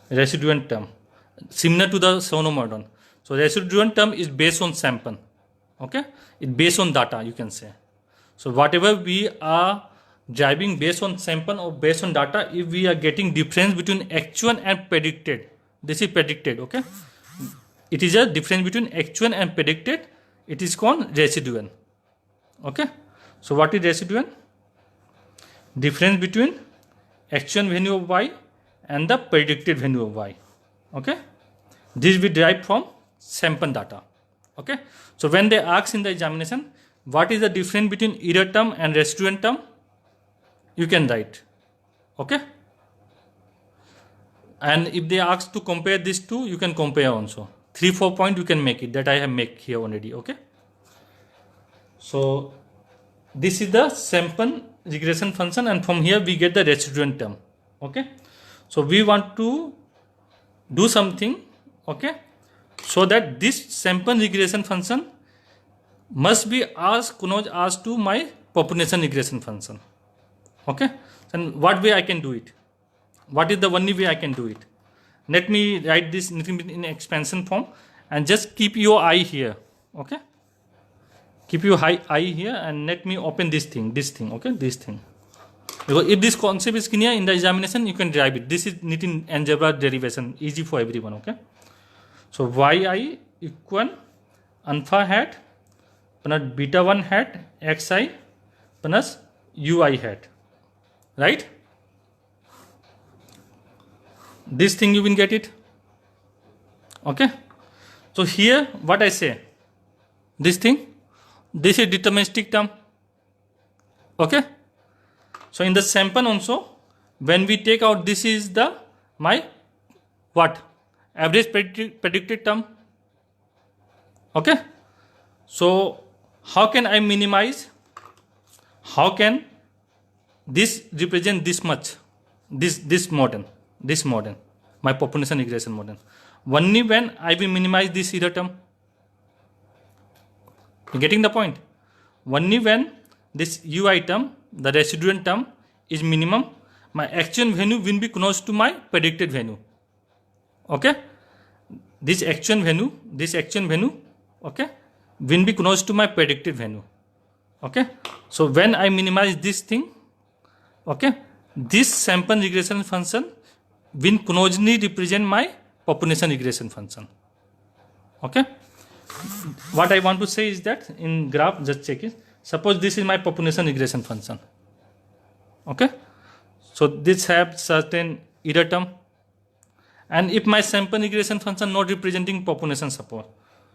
S1: residuant term, similar to the Solow-Morton. So residuant term is based on sample. Okay, it's based on data, you can say. So whatever we are driving based on sample or based on data, if we are getting difference between actual and predicted, this is predicted. Okay, it is a difference between actual and predicted, it is called residuant. Okay, so what is residuant? Difference between actual value of y and the predicted value of y. Okay, this we derive from sample data. Okay, so when they ask in the examination what is the difference between error term and residuant term, you can write. Okay, and if they ask to compare these two, you can compare also. 3-4 point you can make it, that I have make here already. Okay, so this is the sample regression function, and from here we get the residuant term. Okay, so we want to do something. Okay, so that this sample regression function must be as close as to my population regression function. Okay, and what way I can do it? What is the only way I can do it? Let me write this little bit in expansion form and just keep your eye here. Okay, keep your eye here and let me open this thing. Okay, this thing. Because if this concept is clear in the examination, you can derive it. This is little algebra derivation, easy for everyone. Okay, so yi equal alpha hat plus beta 1 hat xi plus ui hat, right? This thing you will get it. Okay, so here what I say, this thing, this is deterministic term. Okay, so in the sample also, when we take out, this is the my what, average predicted term. Okay, so how can I minimize, how can this represent this much, this model, my population regression model? Only when I will minimize this error term. You getting the point? Only when this ui term, the residual term, is minimum, my actual value will be close to my predicted value. Okay, this actual value, okay, will be close to my predicted value. Okay, so when I minimize this thing, okay, this sample regression function will closely represent my population regression function. Okay, what I want to say is that in graph, just check it. Suppose this is my population regression function. Okay, so this have certain error term, and if my sample regression function not representing population support,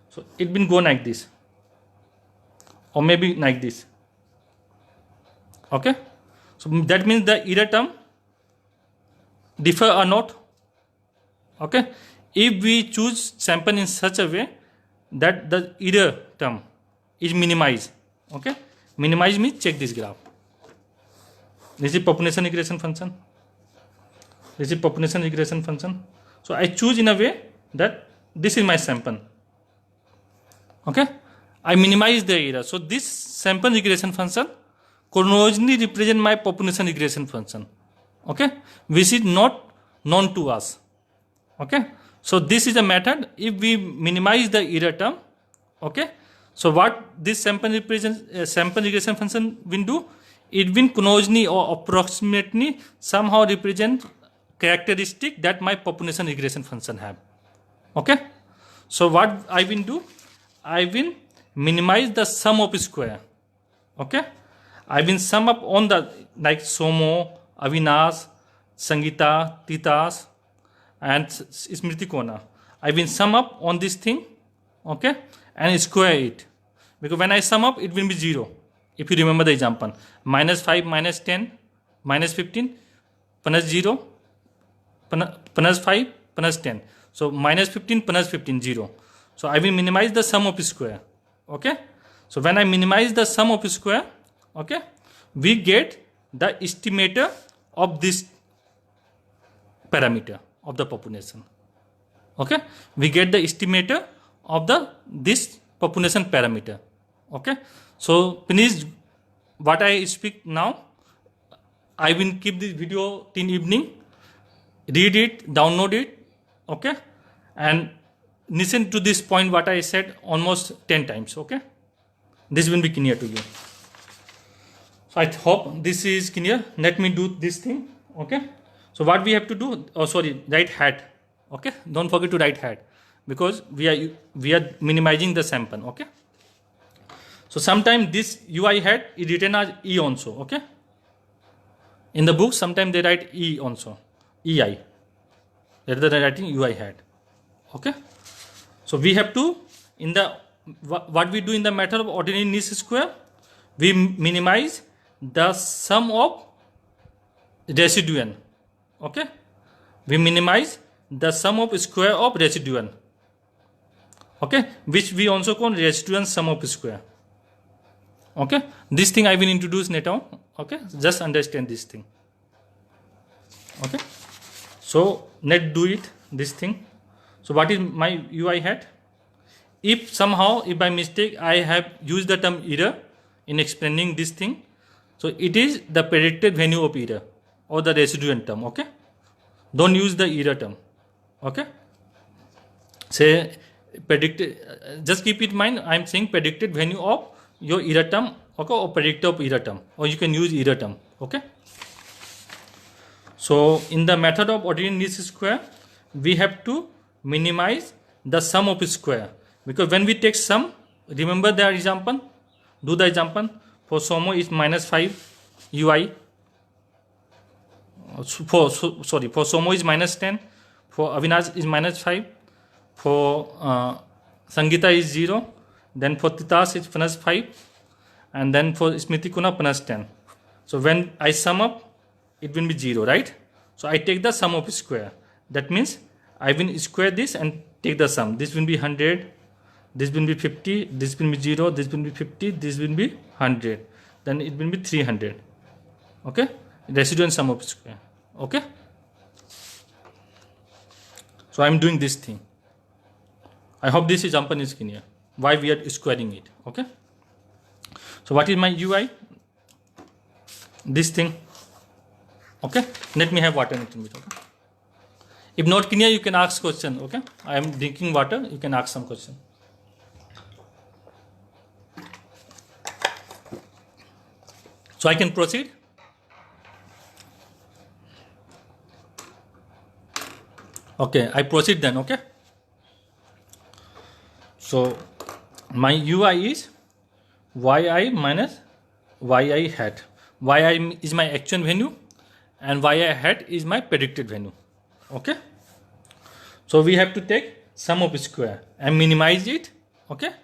S1: so it will go like this, or maybe like this. Okay, so that means the error term differ or not. Okay, if we choose sample in such a way that the error term is minimized. Okay, minimize means check this graph. This is population regression function. This is population regression function. So I choose in a way that this is my sample. Okay, I minimize the error. So this sample regression function chronologically represent my population regression function. Okay, which is not known to us. Okay, so this is a method. If we minimize the error term, okay, so what this sample regression function will do, it will closely or approximately somehow represent characteristic that my population regression function have. Okay, so what I will do, I will minimize the sum of square. Okay, I will sum up on the, like Somo, Avinash, Sangeeta, Titas, and Smriti Kona. I will sum up on this thing, okay, and square it, because when I sum up, it will be 0. If you remember the example, -5, -10, -15, +0, +5, +10. So -15, +15, 0. So I will minimize the sum of square. Okay. So when I minimize the sum of square, okay, we get the estimator of this parameter of the population. Okay, we get the estimator of this population parameter. Okay, so please, what I speak now, I will keep this video till evening. Read it, download it, okay, and listen to this point what I said almost 10 times. Okay, this will be clear to you. So I hope this is clear. Let me do this thing. Okay, so what we have to do, write hat. Okay, don't forget to write hat, because we are minimizing the sample. Okay, so sometimes this ui hat is written as e also. Okay, in the book sometimes they write e also, ei, rather than writing ui hat. Okay, so we have to, in the what we do in the method of ordinary least square, we minimize the sum of residual. Okay, we minimize the sum of square of residual. Okay, which we also call residual sum of square. Okay, this thing I will introduce later. Okay, just understand this thing. Okay, so let's do it, this thing. So what is my ui hat? If somehow, if by mistake I have used the term error in explaining this thing, so it is the predicted value of error or the residual term. Okay, don't use the error term. Okay, say predicted, just keep it in mind, I am saying predicted value of your error term, okay, or predictor of error term, or you can use error term. Okay, so in the method of ordinary least square, we have to minimize the sum of square, because when we take sum, remember the example, do the example for Somo is -5, UI. For Somo is -10, for Avinash is -5, for Sangeeta is 0, then for Titas it's +5, and then for Smriti Kuna +10. So when I sum up, it will be 0, right? So I take the sum of square. That means I will square this and take the sum. This will be 100, this will be 50, this will be 0, this will be 50, this will be 100. Then it will be 300. Okay? Residue and sum of square. Okay? So I am doing this thing. I hope this is Jampan is clear. Why we are squaring it. Okay? So what is my UI? This thing. Okay? Let me have water a little bit. Okay? If not clear, you can ask question. Okay? I am drinking water. You can ask some question. So I can proceed. Okay, I proceed then. Okay. So my UI is yi minus yi hat. Yi is my actual value and yi hat is my predicted value. Okay. So we have to take sum of square and minimize it. Okay.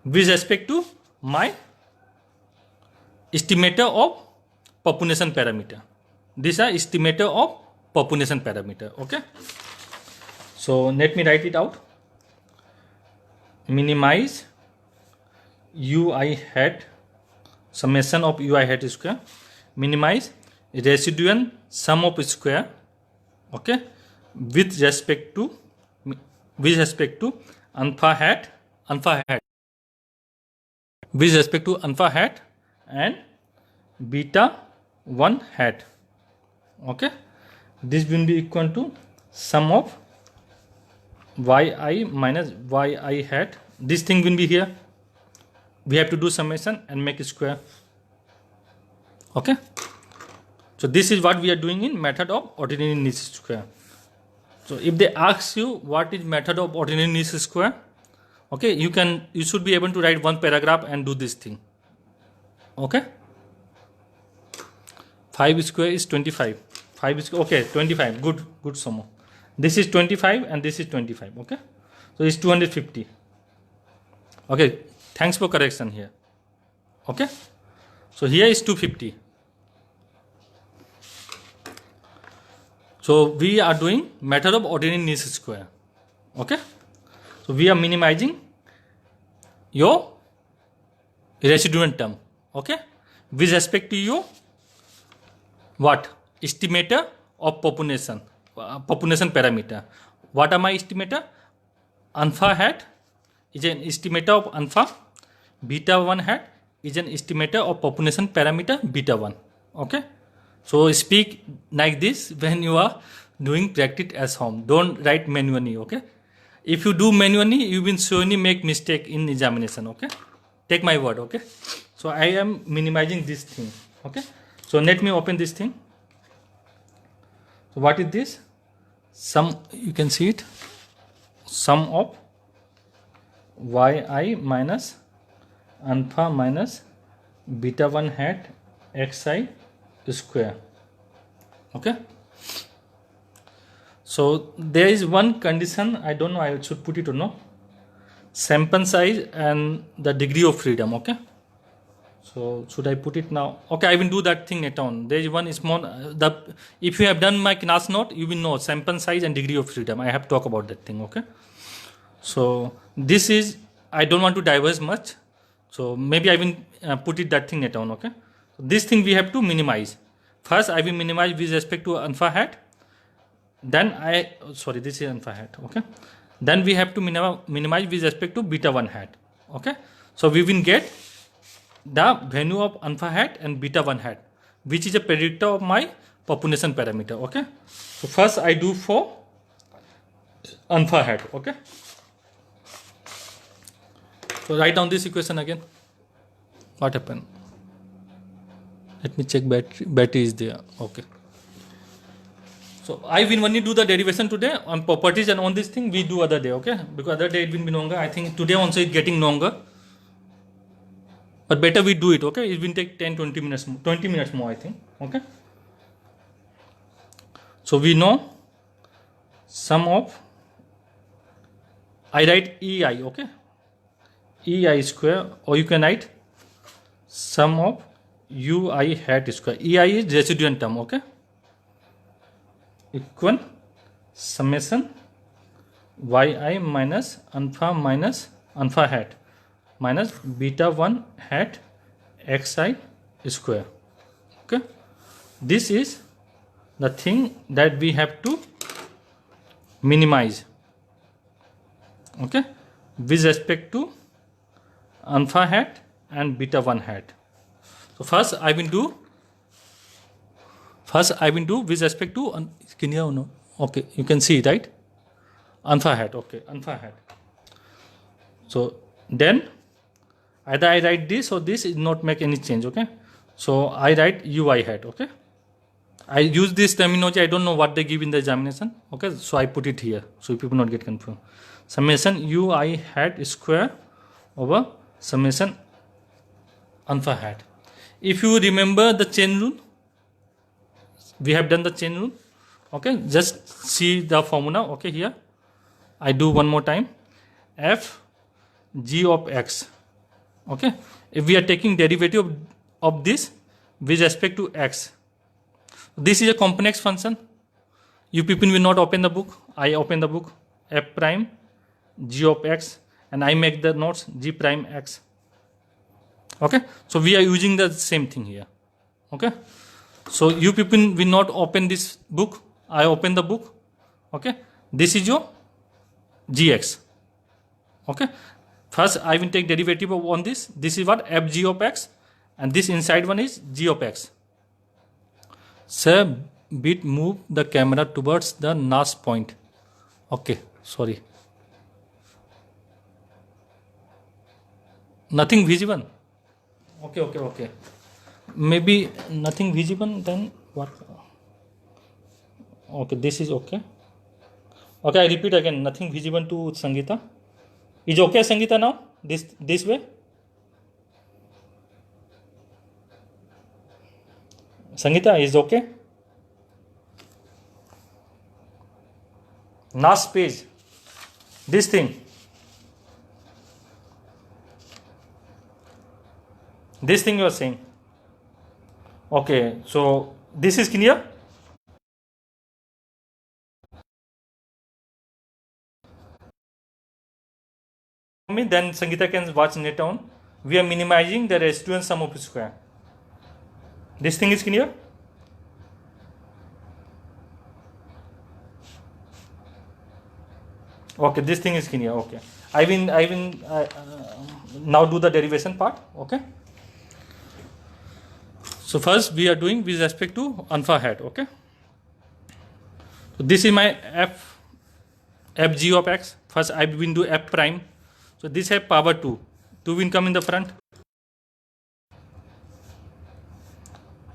S1: With respect to my estimator of population parameter. These are estimator of population parameter. Okay. So let me write it out. Minimize UI hat summation of UI hat square. Minimize residual sum of square. Okay. With respect to alpha hat. With respect to alpha hat and beta 1 hat. Okay. This will be equal to sum of yi minus yi hat. This thing will be here. We have to do summation and make a square. Okay. So this is what we are doing in method of ordinary least square. So if they ask you what is method of ordinary least square, okay, you should be able to write one paragraph and do this thing. Okay. 5 square is 25. 5 is okay. 25. Good Somo. This is 25 and this is 25. Okay. So it's 250. Okay. Thanks for correction here. Okay. So here is 250. So we are doing method of ordinary least square. Okay. So we are minimizing your residual term. Okay. With respect to your what? Estimator of population parameter. What are my estimator? Alpha hat is an estimator of alpha. Beta 1 hat is an estimator of population parameter beta 1. Okay. So speak like this when you are doing practice at home. Don't write manually. Okay. If you do manually, you will surely make mistake in examination. Okay. Take my word. Okay. So I am minimizing this thing. Okay. So let me open this thing. So what is this? Sum, you can see it. Sum of yi minus alpha minus beta 1 hat xi square. Okay. So there is one condition. I don't know. I should put it or no. Sample size and the degree of freedom. Okay. So should I put it now? Okay, I will do that thing later on. There is one small. If you have done my class note, you will know sample size and degree of freedom. I have to talk about that thing. Okay. So this is. I don't want to diverge much. So maybe I will put it that thing later on. Okay. So this thing we have to minimize. First, I will minimize with respect to alpha hat. Then this is alpha hat. Okay. Then we have to minimize with respect to beta 1 hat. Okay. So we will get the value of alpha hat and beta 1 hat, which is a predictor of my population parameter. Okay. So first I do for alpha hat. Okay. So write down this equation again. What happened? Let me check battery is there. Okay. So I will only do the derivation today on properties, and on this thing we do other day. Okay. Because other day it will be longer. I think today also is getting longer. but better we do it. Okay, it will take 10-20 minutes, 20 minutes more, I think. Okay, so we know sum of, I write EI. Okay, EI square, or you can write sum of UI hat square. EI is residuant term. Okay, equal summation yi minus alpha hat minus beta 1 hat xi square. Okay, this is the thing that we have to minimize. Okay, with respect to alpha hat and beta 1 hat. So first I will do with respect to okay, you can see, right? Alpha hat. Okay, alpha hat. So then either I write this or this, is not make any change. Okay, so I write UI hat. Okay, I use this terminology, I don't know what they give in the examination. Okay, so I put it here so people not get confused. Summation UI hat square over summation alpha hat. If you remember the chain rule, we have done the chain rule. Okay, just see the formula. Okay, here I do one more time. F g of x. Okay, if we are taking derivative of this with respect to x, this is a complex function. You people will not open the book. I open the book. F prime g of x, and I make the notes g prime x. Okay, so we are using the same thing here. Okay, so you people will not open this book. I open the book. Okay, this is your gx. Okay, first I will take derivative on this. This is what f g of x, and this inside one is g of x. Sir, bit move the camera towards the NAS point. Okay, sorry. Nothing visible. Okay. Maybe nothing visible, then what? Okay, this is okay. Okay, I repeat again. Nothing visible to Sangeeta. Is okay, Sangeeta, now? This way? Sangeeta, is okay? NAS page. This thing. This thing you are saying. Okay, so this is clear? Then Sangeeta can watch later on. We are minimizing the residual sum of square. This thing is clear? Okay, this thing is clear. Okay, I will now do the derivation part. Okay, so first we are doing with respect to alpha hat. Okay, so this is my f g of x. First I will do f prime. So this have power 2 will come in the front.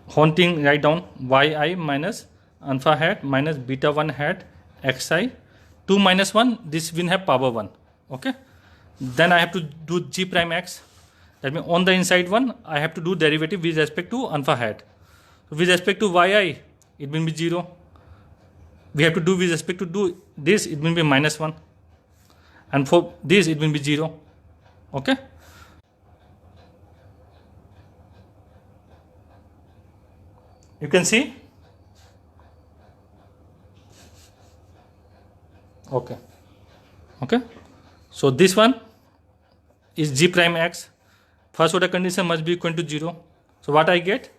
S1: Haunting, write down yi minus alpha hat minus beta 1 hat xi. 2 minus 1, this will have power 1. Okay, then I have to do g prime x. That means on the inside one I have to do derivative with respect to alpha hat. So with respect to yi, it will be 0. We have to do with respect to do this, it will be minus 1, and for this it will be 0. Okay, you can see. Okay, so this one is g prime x. First order condition must be equal to 0. So what I get,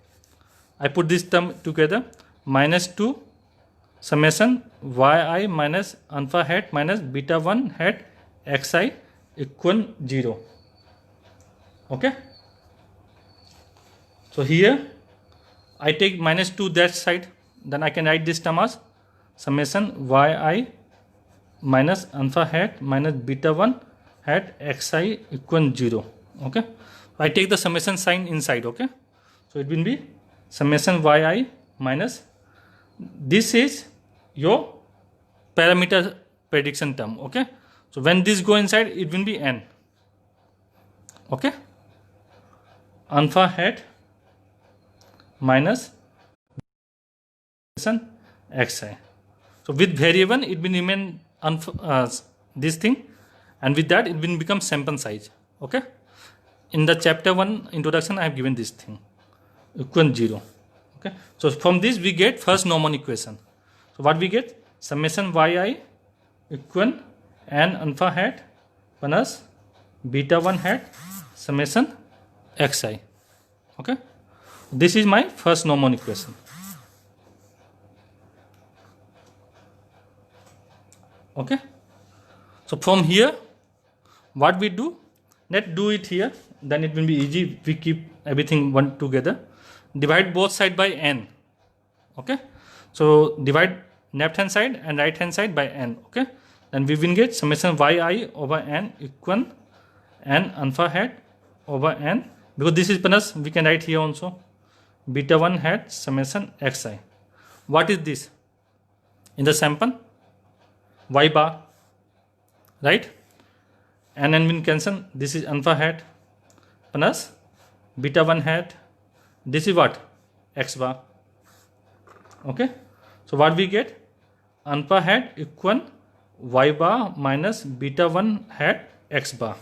S1: I put this term together, minus 2 summation yi minus alpha hat minus beta 1 hat xi equal 0. Okay, so here I take minus 2 that side, then I can write this term as summation yi minus alpha hat minus beta 1 hat xi equal 0. Okay, I take the summation sign inside. Okay, so it will be summation yi minus, this is your parameter prediction term. Okay, so when this go inside, it will be n. Okay, alpha hat minus xi. So with variable it will remain this thing, and with that it will become sample size. Okay, in the chapter 1 introduction I have given this thing equal 0. Okay, so from this we get first Neumann equation. So what we get? Summation yi equal n alpha hat plus beta 1 hat summation xi. Okay, this is my first Neumann equation. Okay, so from here what we do, let's do it here, then it will be easy. We keep everything one together. Divide both side by n. Okay, so divide left hand side and right hand side by n. Okay, then we will get summation yi over n equal n alpha hat over n, because this is plus we can write here also beta 1 hat summation xi. What is this in the sample? Y bar, right? And n will cancel. This is alpha hat plus beta 1 hat. This is what? X bar. Okay, so what we get? Alpha hat equal y bar minus beta 1 hat x bar.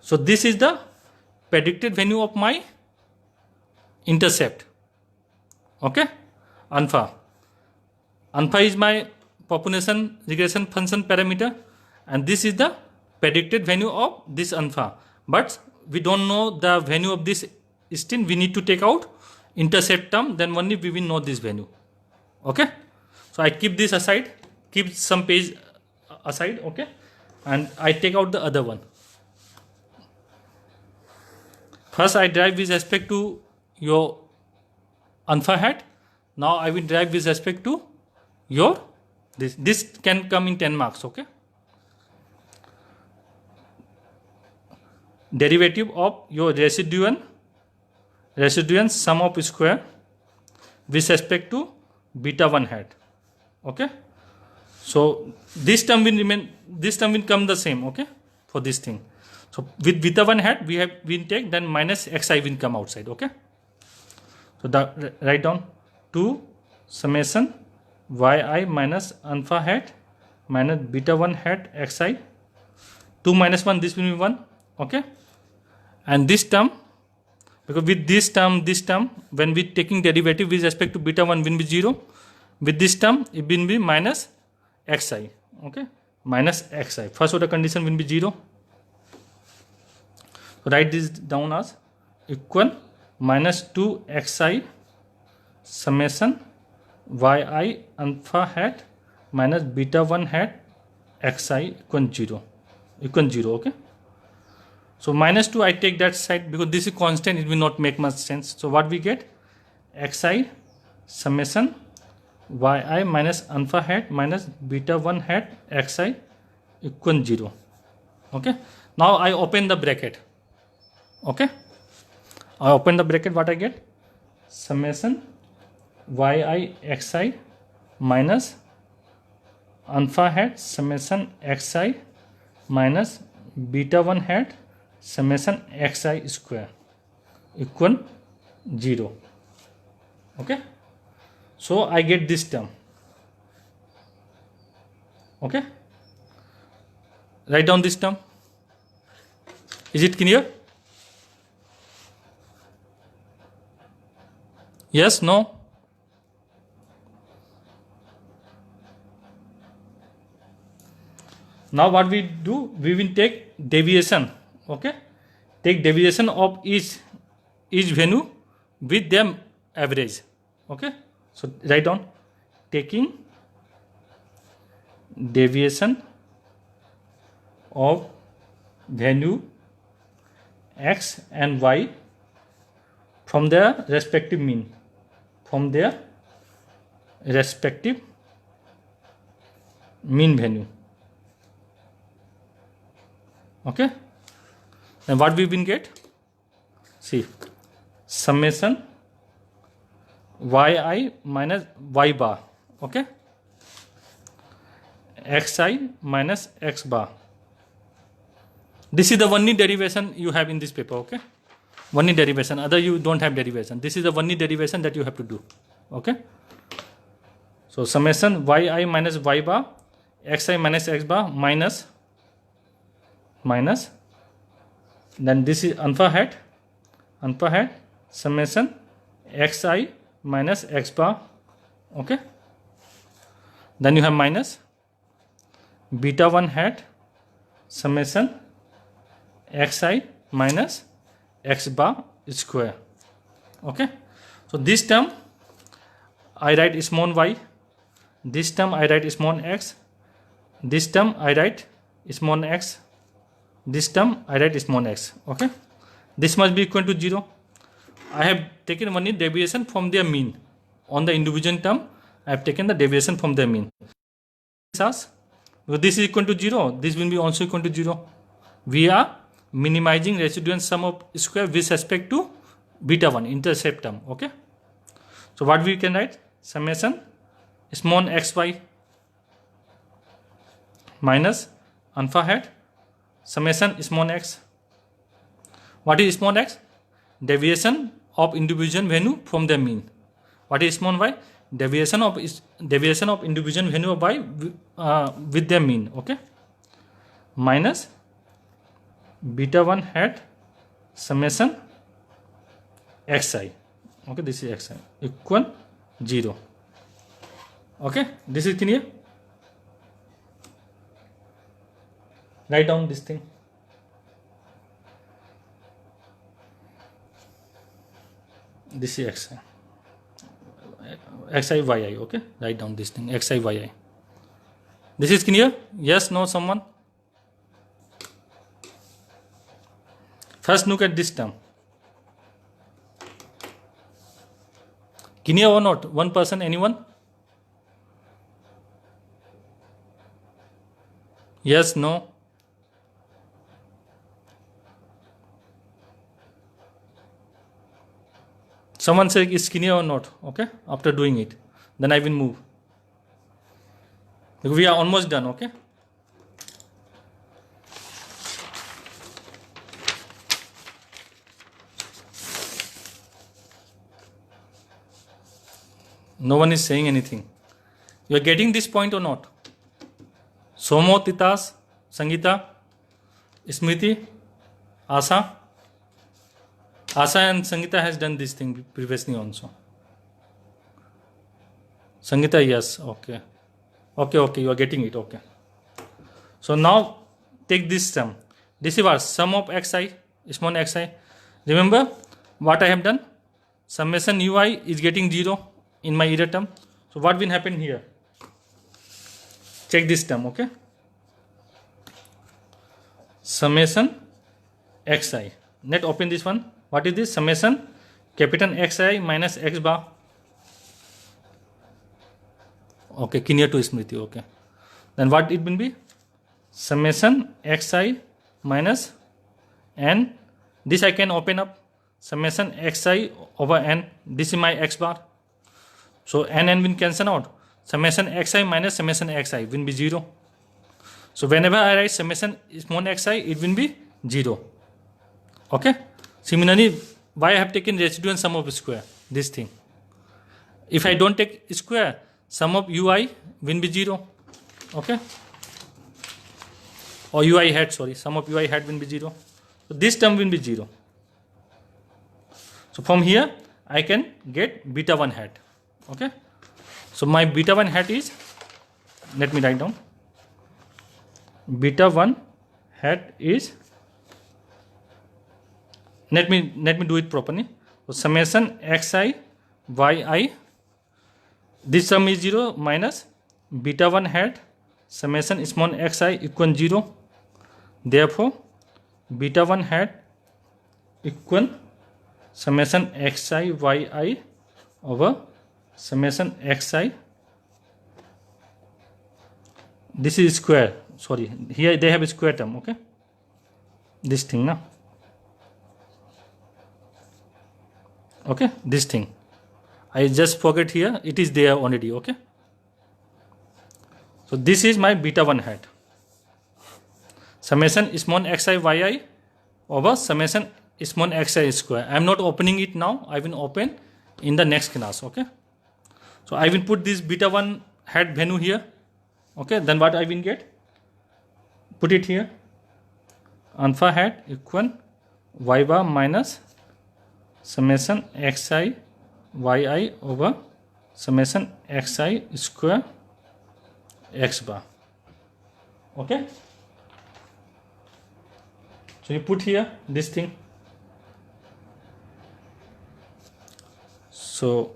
S1: So this is the predicted value of my intercept. Okay, alpha is my population regression function parameter, and this is the predicted value of this alpha, but we don't know the value of this. Still we need to take out intercept term, then only we will know this value. Okay, so I keep this aside, keep some page aside. Okay, and I take out the other one. First I derive with respect to your alpha hat. Now I will derive with respect to your this can come in 10 marks. Okay, derivative of your residual sum of square with respect to beta 1 hat. Okay, so this term will remain, this term will come the same. Okay, for this thing. So with beta 1 hat we will take, then minus xi will come outside. Okay, so the write down 2 summation yi minus alpha hat minus beta 1 hat xi. 2 minus 1, this will be 1. Okay, and this term, because with this term when we taking derivative with respect to beta 1 will be 0. With this term it will be minus xi. Okay, minus xi, first order condition will be 0. So write this down as equal minus 2 xi summation yi alpha hat minus beta 1 hat xi equal 0. Okay, so minus 2 I take that side because this is constant, it will not make much sense. So what we get? Xi summation yi minus alpha hat minus beta 1 hat xi equal 0. Okay, now I open the bracket. Okay, I open the bracket. What I get? Summation yi xi minus alpha hat summation xi minus beta 1 hat summation xi square equal 0. Okay, so I get this term. Okay, write down this term. Is it clear? Yes, no? Now what we do, we will take deviation. Okay, take deviation of each value with their average. Okay, so write down taking deviation of value x and y from their respective mean, value. Okay, then what we will get? See, summation yi minus y bar. Okay, xi minus x bar. This is the only derivation you have in this paper. Okay, one-y derivation. Other you don't have derivation. This is the one-y derivation that you have to do. Okay. So summation yi minus y bar xi minus x bar minus then this is alpha hat summation xi minus x bar. Okay. Then you have minus beta 1 hat summation xi minus x bar square. Okay. So this term I write small y, this term I write small x, this term I write small x, this term I write small x. Okay. This must be equal to 0. I have taken one deviation from their mean. On the individual term, I have taken the deviation from their mean. Because this is equal to 0, this will be also equal to 0. We are minimizing residual sum of square with respect to beta 1 intercept term. Okay. So what we can write? Summation small xy minus alpha hat summation small x. What is small x? Deviation of individual value from the mean. What is small y? Deviation of individual value of y with their mean. Okay. Minus beta 1 hat summation xi. Okay, this is xi equal 0. Okay, this is clear. Write down this thing. This is xi yi. Okay, write down this thing xi yi. This is clear? Yes, no, someone? First look at this term. Clear or not? One person, anyone? Yes, no? Someone say is skinny or not. Okay, after doing it, then I will move. We are almost done. Okay. No one is saying anything. You are getting this point or not? Somo, Titas, Sangeeta, Smriti, Asa. Asa and Sangeeta has done this thing previously also. Sangeeta, yes, okay. Okay, you are getting it, okay. So now take this sum. This is our sum of xi, small xi. Remember what I have done? Summation ui is getting 0 in my error term. So what will happen here? Check this term, okay. Summation xi. Let open this one. What is this? Summation capital xi minus x bar. Okay, clear to Smriti. Okay. Then what it will be? Summation xi minus n. This I can open up. Summation xi over n. This is my x bar. So n will cancel out. Summation xi minus summation xi will be 0. So whenever I write summation small xi, it will be 0. Okay. Similarly, why I have taken residual sum of square? This thing. If I don't take square, sum of ui will be 0. Okay. Or ui hat, sorry. Sum of ui hat will be 0. So this term will be 0. So from here, I can get beta 1 hat. Okay. So my beta 1 hat is, let me write down. Beta 1 hat is, let me do it properly. So summation xi yi, this sum is 0 minus beta 1 hat summation small xi equal 0. Therefore beta 1 hat equal summation xi yi over summation xi. This is square. Sorry, here they have a square term. Okay, this thing now. Okay, this thing. I just forget here. It is there already. Okay. So this is my beta 1 hat. Summation small xi yi over summation small xi square. I am not opening it now. I will open in the next class. Okay. So I will put this beta 1 hat value here. Okay. Then what I will get? Put it here. Alpha hat equal y bar minus summation xi yi over summation xi square x bar. Okay. So you put here this thing. So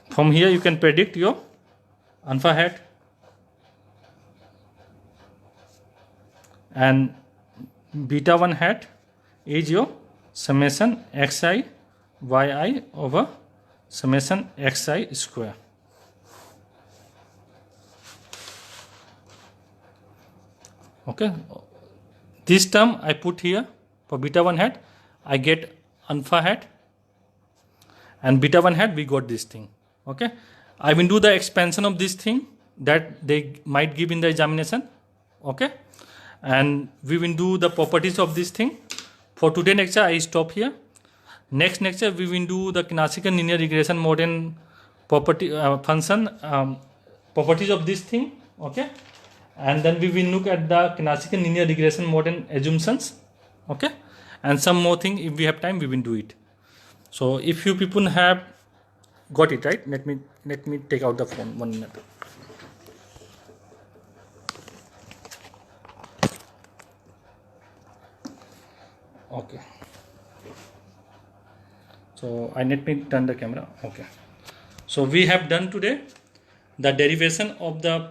S1: from here you can predict your alpha hat, and beta 1 hat is your summation xi yi over summation xi square. Okay, this term I put here for beta 1 hat. I get alpha hat, and beta 1 hat we got this thing. Okay, I will do the expansion of this thing that they might give in the examination. Okay, and we will do the properties of this thing. For today lecture I stop here. Next lecture we will do the classical linear regression model property function properties of this thing. Okay, and then we will look at the classical linear regression model assumptions. Okay, and some more thing, if we have time we will do it. So if you people have got it right, let me take out the phone 1 minute. Okay, so I let me turn the camera. Okay, so we have done today the derivation of the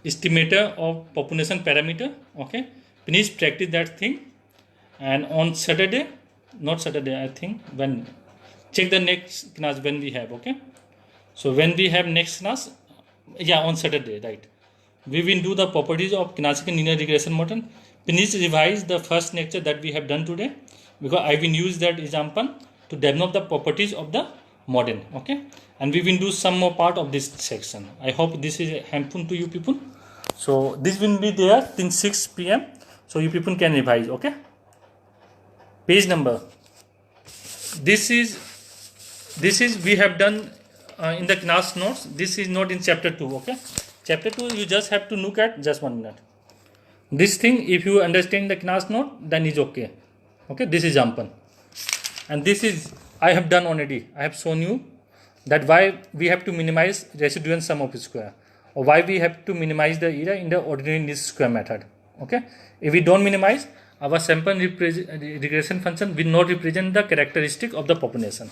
S1: estimator of population parameter. Okay, please practice that thing, and on Saturday, not Saturday, I think, when check the next class when we have. Okay, so when we have next class, yeah, on Saturday, right, we will do the properties of classical linear regression model. Please revise the first lecture that we have done today, because I will use that example to develop the properties of the model. Okay, and we will do some more part of this section. I hope this is helpful to you people. So this will be there till 6 p.m. so you people can revise. Okay, page number. This is we have done in the class notes. This is not in chapter 2. Okay, chapter 2 you just have to look at just 1 minute. This thing, if you understand the class note, then is okay. Okay, this is example, and this is I have done already. I have shown you that why we have to minimize residual sum of square, or why we have to minimize the error in the ordinary least square method. Okay, if we don't minimize, our sample regression function will not represent the characteristic of the population.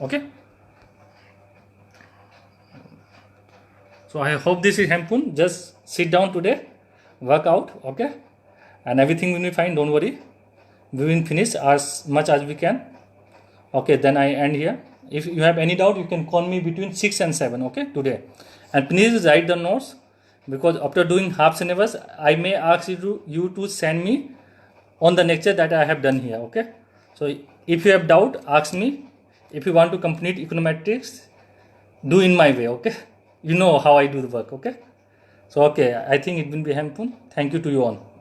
S1: Okay, so I hope this is helpful. Just sit down today, work out. Okay, and everything will be fine. Don't worry, we will finish as much as we can. Okay, then I end here. If you have any doubt, you can call me between 6 and 7. Okay, today, and please write the notes, because after doing half syllabus I may ask you to send me on the lecture that I have done here. Okay, so if you have doubt, ask me. If you want to complete econometrics, do in my way. Okay, you know how I do the work. Okay, so okay, I think it will be helpful. Thank you to you all.